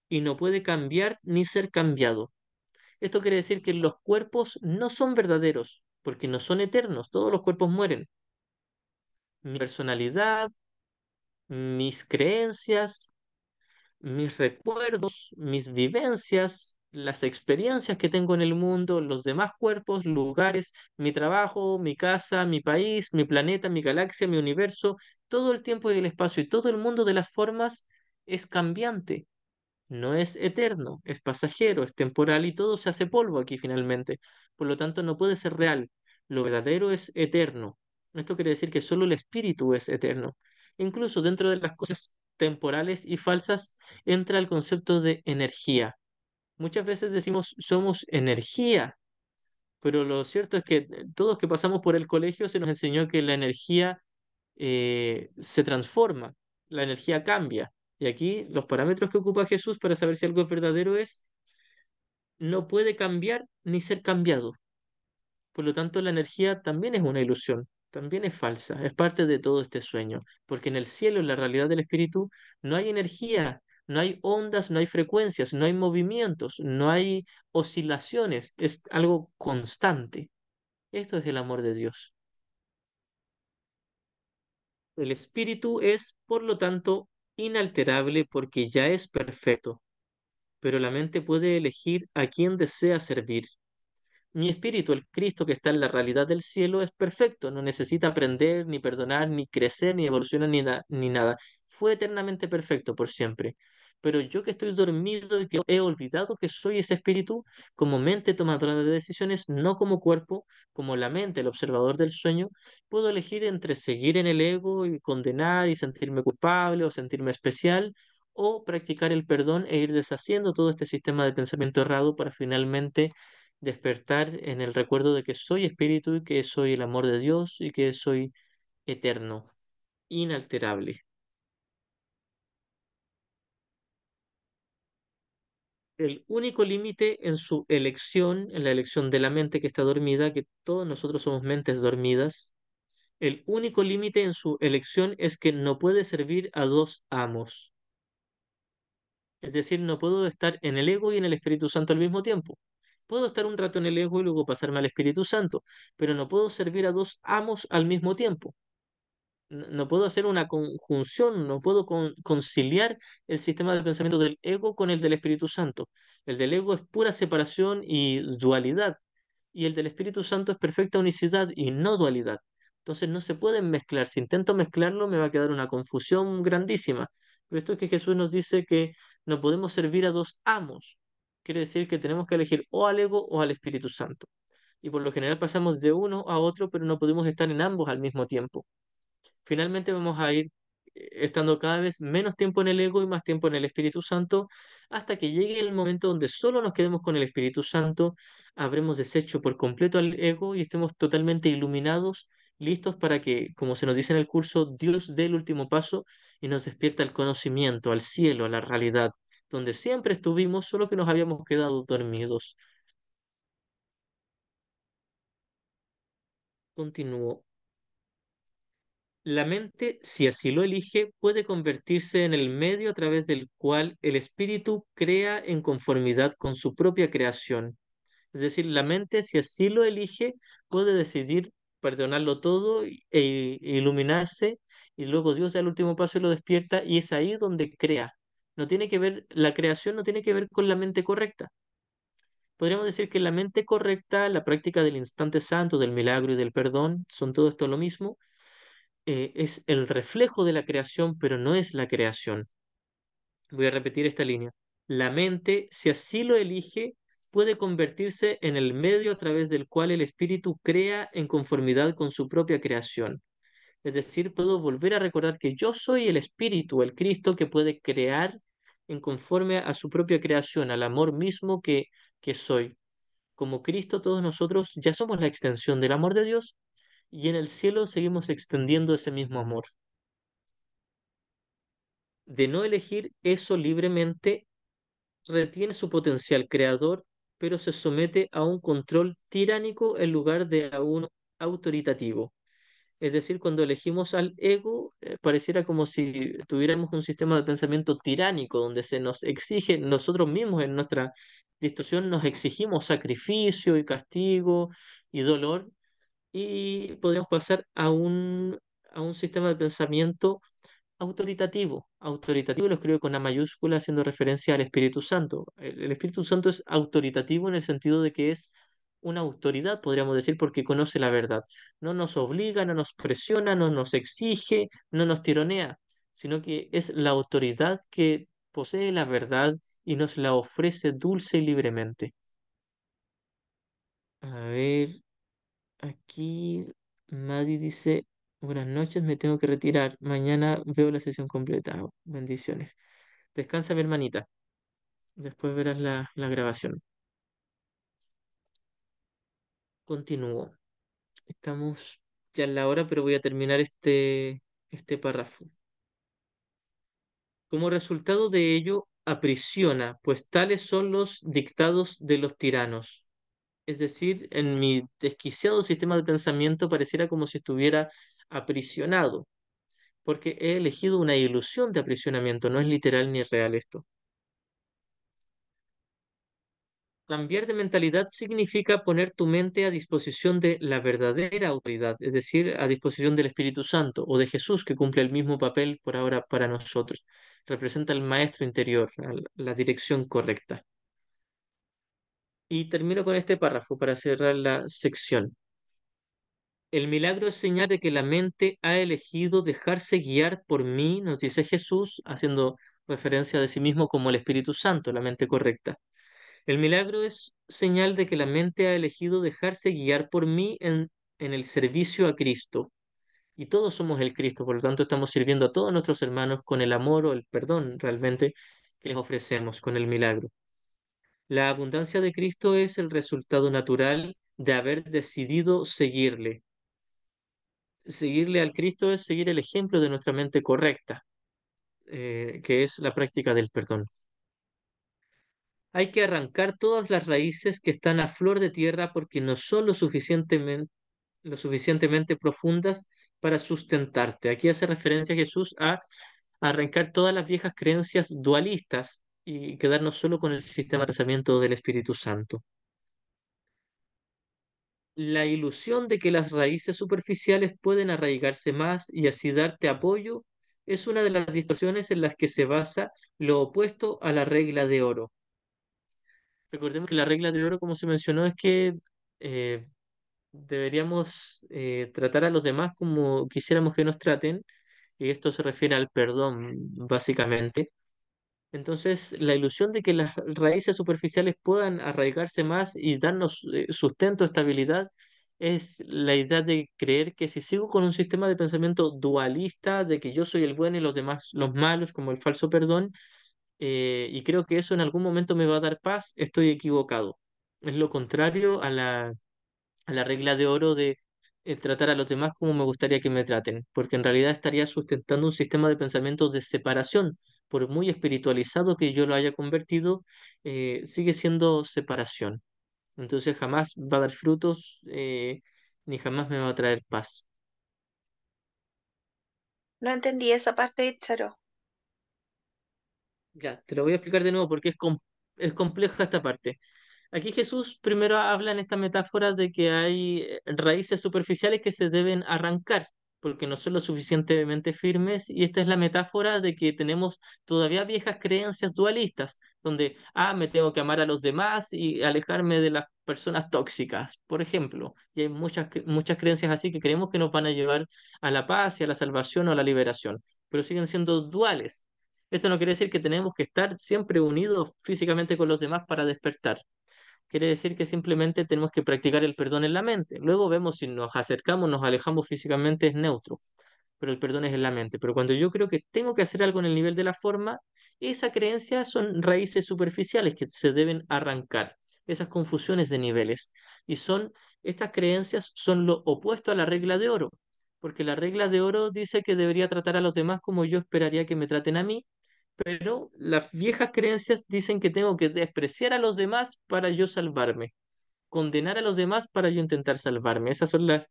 y no puede cambiar ni ser cambiado. Esto quiere decir que los cuerpos no son verdaderos, porque no son eternos, todos los cuerpos mueren. Mi personalidad, mis creencias, mis recuerdos, mis vivencias, las experiencias que tengo en el mundo, los demás cuerpos, lugares, mi trabajo, mi casa, mi país, mi planeta, mi galaxia, mi universo, todo el tiempo y el espacio y todo el mundo de las formas es cambiante. No es eterno, es pasajero, es temporal y todo se hace polvo aquí finalmente. Por lo tanto, no puede ser real. Lo verdadero es eterno. Esto quiere decir que solo el espíritu es eterno. Incluso dentro de las cosas temporales y falsas entra el concepto de energía. Muchas veces decimos somos energía, pero lo cierto es que todos que pasamos por el colegio se nos enseñó que la energía se transforma, la energía cambia. Y aquí los parámetros que ocupa Jesús para saber si algo es verdadero es no puede cambiar ni ser cambiado. Por lo tanto, la energía también es una ilusión, también es falsa, es parte de todo este sueño, porque en el cielo, en la realidad del espíritu, no hay energía, no hay ondas, no hay frecuencias, no hay movimientos, no hay oscilaciones, es algo constante. Esto es el amor de Dios. El espíritu es, por lo tanto, inalterable porque ya es perfecto, pero la mente puede elegir a quién desea servir. Mi espíritu, el Cristo que está en la realidad del cielo, es perfecto, no necesita aprender, ni perdonar, ni crecer, ni evolucionar, ni nada. Fue eternamente perfecto por siempre. Pero yo que estoy dormido y que he olvidado que soy ese espíritu, como mente tomadora de decisiones, no como cuerpo, como la mente, el observador del sueño, puedo elegir entre seguir en el ego y condenar y sentirme culpable o sentirme especial, o practicar el perdón e ir deshaciendo todo este sistema de pensamiento errado para finalmente despertar en el recuerdo de que soy espíritu y que soy el amor de Dios y que soy eterno, inalterable. El único límite en su elección, en la elección de la mente que está dormida, que todos nosotros somos mentes dormidas, el único límite en su elección es que no puede servir a dos amos. Es decir, no puedo estar en el ego y en el Espíritu Santo al mismo tiempo. Puedo estar un rato en el ego y luego pasarme al Espíritu Santo, pero no puedo servir a dos amos al mismo tiempo. No puedo hacer una conjunción, no puedo conciliar el sistema de pensamiento del ego con el del Espíritu Santo. El del ego es pura separación y dualidad, y el del Espíritu Santo es perfecta unicidad y no dualidad. Entonces no se pueden mezclar. Si intento mezclarlo, me va a quedar una confusión grandísima. Pero esto es que Jesús nos dice que no podemos servir a dos amos. Quiere decir que tenemos que elegir o al ego o al Espíritu Santo. Y por lo general pasamos de uno a otro, pero no podemos estar en ambos al mismo tiempo. Finalmente vamos a ir estando cada vez menos tiempo en el ego y más tiempo en el Espíritu Santo, hasta que llegue el momento donde solo nos quedemos con el Espíritu Santo, habremos deshecho por completo al ego y estemos totalmente iluminados, listos para que, como se nos dice en el curso, Dios dé el último paso y nos despierta al conocimiento, al cielo, a la realidad, donde siempre estuvimos, solo que nos habíamos quedado dormidos. Continúo. La mente, si así lo elige, puede convertirse en el medio a través del cual el espíritu crea en conformidad con su propia creación. Es decir, la mente, si así lo elige, puede decidir perdonarlo todo e iluminarse, y luego Dios da el último paso y lo despierta, y es ahí donde crea. No tiene que ver, la creación no tiene que ver con la mente correcta. Podríamos decir que la mente correcta, la práctica del instante santo, del milagro y del perdón, son todo esto lo mismo, es el reflejo de la creación, pero no es la creación. Voy a repetir esta línea. La mente, si así lo elige, puede convertirse en el medio a través del cual el espíritu crea en conformidad con su propia creación. Es decir, puedo volver a recordar que yo soy el espíritu, el Cristo que puede crear en conforme a su propia creación, al amor mismo que soy. Como Cristo, todos nosotros ya somos la extensión del amor de Dios y en el cielo seguimos extendiendo ese mismo amor. De no elegir eso libremente, retiene su potencial creador pero se somete a un control tiránico en lugar de a uno autoritativo. Es decir, cuando elegimos al ego, pareciera como si tuviéramos un sistema de pensamiento tiránico, donde se nos exige, nosotros mismos en nuestra distorsión nos exigimos sacrificio y castigo y dolor, y podríamos pasar a un sistema de pensamiento autoritativo. Autoritativo lo escribe con A mayúscula haciendo referencia al Espíritu Santo. El Espíritu Santo es autoritativo en el sentido de que es una autoridad, podríamos decir, porque conoce la verdad. No nos obliga, no nos presiona, no nos exige, no nos tironea, sino que es la autoridad que posee la verdad y nos la ofrece dulce y libremente. A ver, aquí Maddy dice, buenas noches, me tengo que retirar. Mañana veo la sesión completa. Bendiciones. Descansa, mi hermanita. Después verás la grabación. Continúo. Estamos ya en la hora, pero voy a terminar este párrafo. Como resultado de ello, aprisiona, pues tales son los dictados de los tiranos. Es decir, en mi desquiciado sistema de pensamiento pareciera como si estuviera aprisionado, porque he elegido una ilusión de aprisionamiento, no es literal ni real esto. Cambiar de mentalidad significa poner tu mente a disposición de la verdadera autoridad, es decir, a disposición del Espíritu Santo o de Jesús, que cumple el mismo papel por ahora para nosotros. Representa al maestro interior, a la dirección correcta. Y termino con este párrafo para cerrar la sección. El milagro es señal de que la mente ha elegido dejarse guiar por mí, nos dice Jesús, haciendo referencia de sí mismo como el Espíritu Santo, la mente correcta. El milagro es señal de que la mente ha elegido dejarse guiar por mí en el servicio a Cristo. Y todos somos el Cristo, por lo tanto estamos sirviendo a todos nuestros hermanos con el amor o el perdón realmente que les ofrecemos con el milagro. La abundancia de Cristo es el resultado natural de haber decidido seguirle. Seguirle al Cristo es seguir el ejemplo de nuestra mente correcta, que es la práctica del perdón. Hay que arrancar todas las raíces que están a flor de tierra porque no son lo suficientemente profundas para sustentarte. Aquí hace referencia Jesús a arrancar todas las viejas creencias dualistas y quedarnos solo con el sistema de pensamiento del Espíritu Santo. La ilusión de que las raíces superficiales pueden arraigarse más y así darte apoyo es una de las distorsiones en las que se basa lo opuesto a la regla de oro. Recordemos que la regla de oro, como se mencionó, es que eh, deberíamos tratar a los demás como quisiéramos que nos traten, y esto se refiere al perdón, básicamente. Entonces, la ilusión de que las raíces superficiales puedan arraigarse más y darnos sustento, estabilidad, es la idea de creer que si sigo con un sistema de pensamiento dualista, de que yo soy el bueno y los demás los malos, como el falso perdón, y creo que eso en algún momento me va a dar paz, estoy equivocado. Es lo contrario a la regla de oro de tratar a los demás como me gustaría que me traten, porque en realidad estaría sustentando un sistema de pensamiento de separación. Por muy espiritualizado que yo lo haya convertido, sigue siendo separación. Entonces jamás va a dar frutos, ni jamás me va a traer paz. No entendí esa parte de Charo. Ya, te lo voy a explicar de nuevo porque es compleja esta parte. Aquí Jesús primero habla en esta metáfora de que hay raíces superficiales que se deben arrancar porque no son lo suficientemente firmes y esta es la metáfora de que tenemos todavía viejas creencias dualistas donde, me tengo que amar a los demás y alejarme de las personas tóxicas, por ejemplo. Y hay muchas creencias así que creemos que nos van a llevar a la paz y a la salvación o a la liberación, pero siguen siendo duales. Esto no quiere decir que tenemos que estar siempre unidos físicamente con los demás para despertar. Quiere decir que simplemente tenemos que practicar el perdón en la mente. Luego vemos si nos acercamos, nos alejamos físicamente, es neutro, pero el perdón es en la mente. Pero cuando yo creo que tengo que hacer algo en el nivel de la forma, esa creencia son raíces superficiales que se deben arrancar, esas confusiones de niveles. Y estas creencias son lo opuesto a la regla de oro, porque la regla de oro dice que debería tratar a los demás como yo esperaría que me traten a mí, pero las viejas creencias dicen que tengo que despreciar a los demás para yo salvarme, condenar a los demás para yo intentar salvarme. Esas son las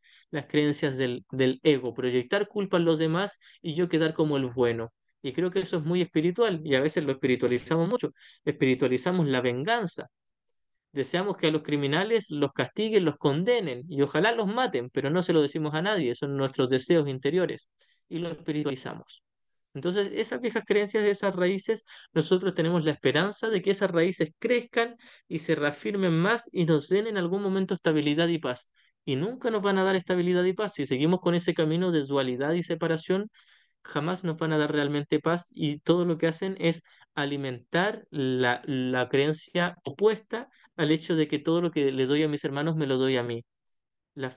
creencias del ego, proyectar culpa en los demás y yo quedar como el bueno. Y creo que eso es muy espiritual y a veces lo espiritualizamos mucho. Espiritualizamos la venganza. Deseamos que a los criminales los castiguen, los condenen y ojalá los maten, pero no se lo decimos a nadie, son nuestros deseos interiores y lo espiritualizamos. Entonces, esas viejas creencias, esas raíces, nosotros tenemos la esperanza de que esas raíces crezcan y se reafirmen más y nos den en algún momento estabilidad y paz. Y nunca nos van a dar estabilidad y paz. Si seguimos con ese camino de dualidad y separación, jamás nos van a dar realmente paz y todo lo que hacen es alimentar la creencia opuesta al hecho de que todo lo que le doy a mis hermanos me lo doy a mí. Las,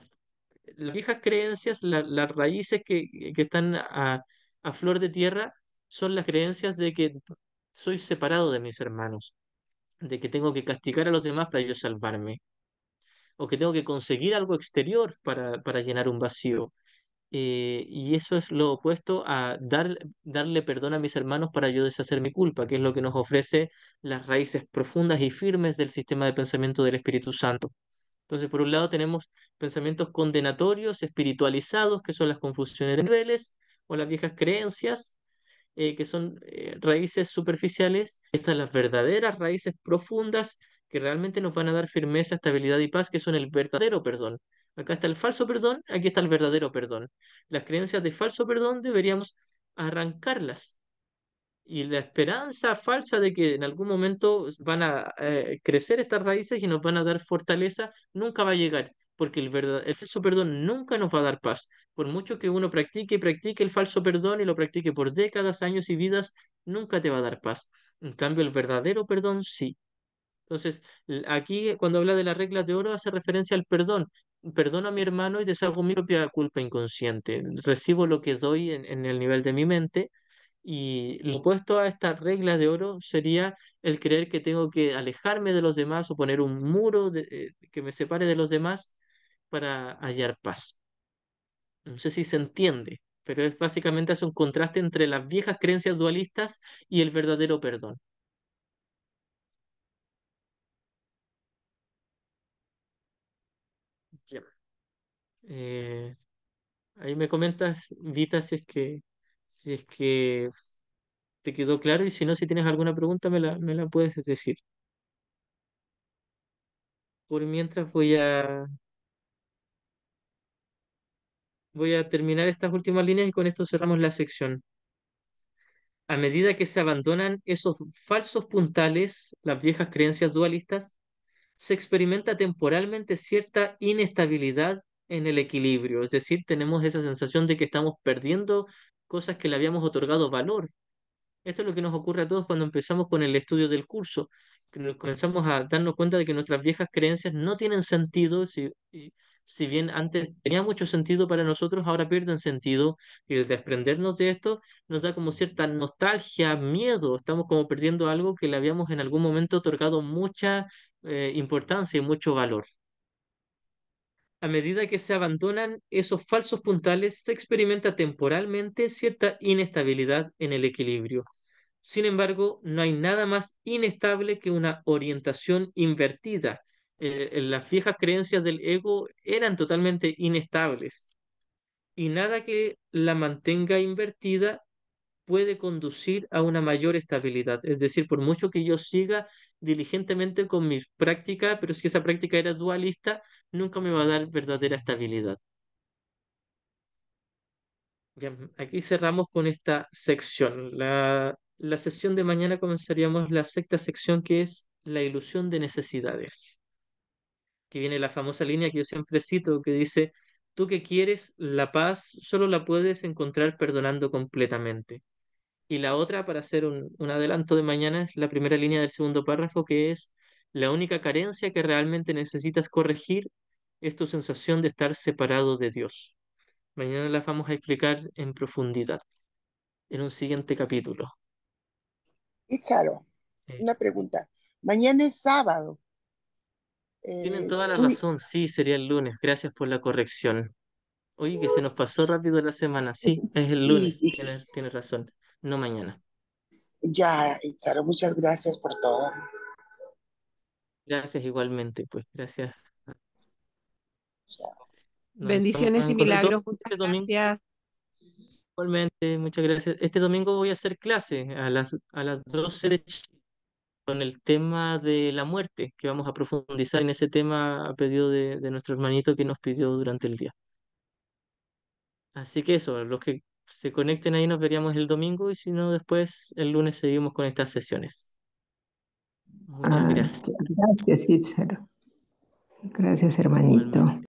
las viejas creencias, las raíces que están a flor de tierra son las creencias de que soy separado de mis hermanos, de que tengo que castigar a los demás para yo salvarme, o que tengo que conseguir algo exterior para llenar un vacío. Y eso es lo opuesto a darle perdón a mis hermanos para yo deshacer mi culpa, que es lo que nos ofrece las raíces profundas y firmes del sistema de pensamiento del Espíritu Santo. Entonces, por un lado tenemos pensamientos condenatorios, espiritualizados, que son las confusiones de niveles o las viejas creencias, que son raíces superficiales. Están las verdaderas raíces profundas que realmente nos van a dar firmeza, estabilidad y paz, que son el verdadero perdón. Acá está el falso perdón, aquí está el verdadero perdón. Las creencias de falso perdón deberíamos arrancarlas y la esperanza falsa de que en algún momento van a crecer estas raíces y nos van a dar fortaleza nunca va a llegar, porque el falso perdón nunca nos va a dar paz. Por mucho que uno practique y practique el falso perdón y lo practique por décadas, años y vidas, nunca te va a dar paz. En cambio, el verdadero perdón sí. Entonces, aquí cuando habla de las reglas de oro hace referencia al perdón. Perdono a mi hermano y deshago mi propia culpa inconsciente. Recibo lo que doy en el nivel de mi mente y lo opuesto a estas reglas de oro sería el creer que tengo que alejarme de los demás o poner un muro que me separe de los demás para hallar paz. No sé si se entiende, pero es básicamente hace un contraste entre las viejas creencias dualistas y el verdadero perdón. Ya. Eh, Ahí me comentas, Vita, si es que te quedó claro y si no, si tienes alguna pregunta me la puedes decir. Por mientras voy a terminar estas últimas líneas y con esto cerramos la sección. A medida que se abandonan esos falsos puntales, las viejas creencias dualistas, se experimenta temporalmente cierta inestabilidad en el equilibrio. Es decir, tenemos esa sensación de que estamos perdiendo cosas que le habíamos otorgado valor. Esto es lo que nos ocurre a todos cuando empezamos con el estudio del curso, que comenzamos a darnos cuenta de que nuestras viejas creencias no tienen sentido, si bien antes tenía mucho sentido para nosotros, ahora pierden sentido, y el desprendernos de esto nos da como cierta nostalgia, miedo, estamos como perdiendo algo que le habíamos en algún momento otorgado mucha importancia y mucho valor. A medida que se abandonan esos falsos puntales, se experimenta temporalmente cierta inestabilidad en el equilibrio. Sin embargo, no hay nada más inestable que una orientación invertida. Las viejas creencias del ego eran totalmente inestables y nada que la mantenga invertida puede conducir a una mayor estabilidad. Es decir, por mucho que yo siga diligentemente con mi práctica, pero si esa práctica era dualista, nunca me va a dar verdadera estabilidad. Ya, aquí cerramos con esta sección. La sesión de mañana comenzaríamos la sexta sección que es la ilusión de necesidades, que viene la famosa línea que yo siempre cito que dice, tú que quieres la paz solo la puedes encontrar perdonando completamente. Y la otra, para hacer un adelanto de mañana, es la primera línea del segundo párrafo que es, la única carencia que realmente necesitas corregir es tu sensación de estar separado de Dios. Mañana la vamos a explicar en profundidad en un siguiente capítulo. Y Charo, Eh, una pregunta. Mañana es sábado. Tienen toda la Uy, razón, sí, sería el lunes. Gracias por la corrección. Oye, que se nos pasó rápido la semana. Sí, es el lunes, sí. tienes razón, no mañana. Ya, Itzaro, muchas gracias por todo. Gracias igualmente, pues gracias. Ya. Nos estamos Bendiciones y en contacto milagros. Muchas este domingo. gracias. Igualmente, muchas gracias. Este domingo voy a hacer clase a las 12 de Chile con el tema de la muerte, que vamos a profundizar en ese tema a pedido de nuestro hermanito que nos pidió durante el día. Así que eso, los que se conecten ahí nos veríamos el domingo y si no, después el lunes seguimos con estas sesiones. Muchas Ah, gracias. ya, gracias, Itzaro. Gracias, hermanito. Igualmente.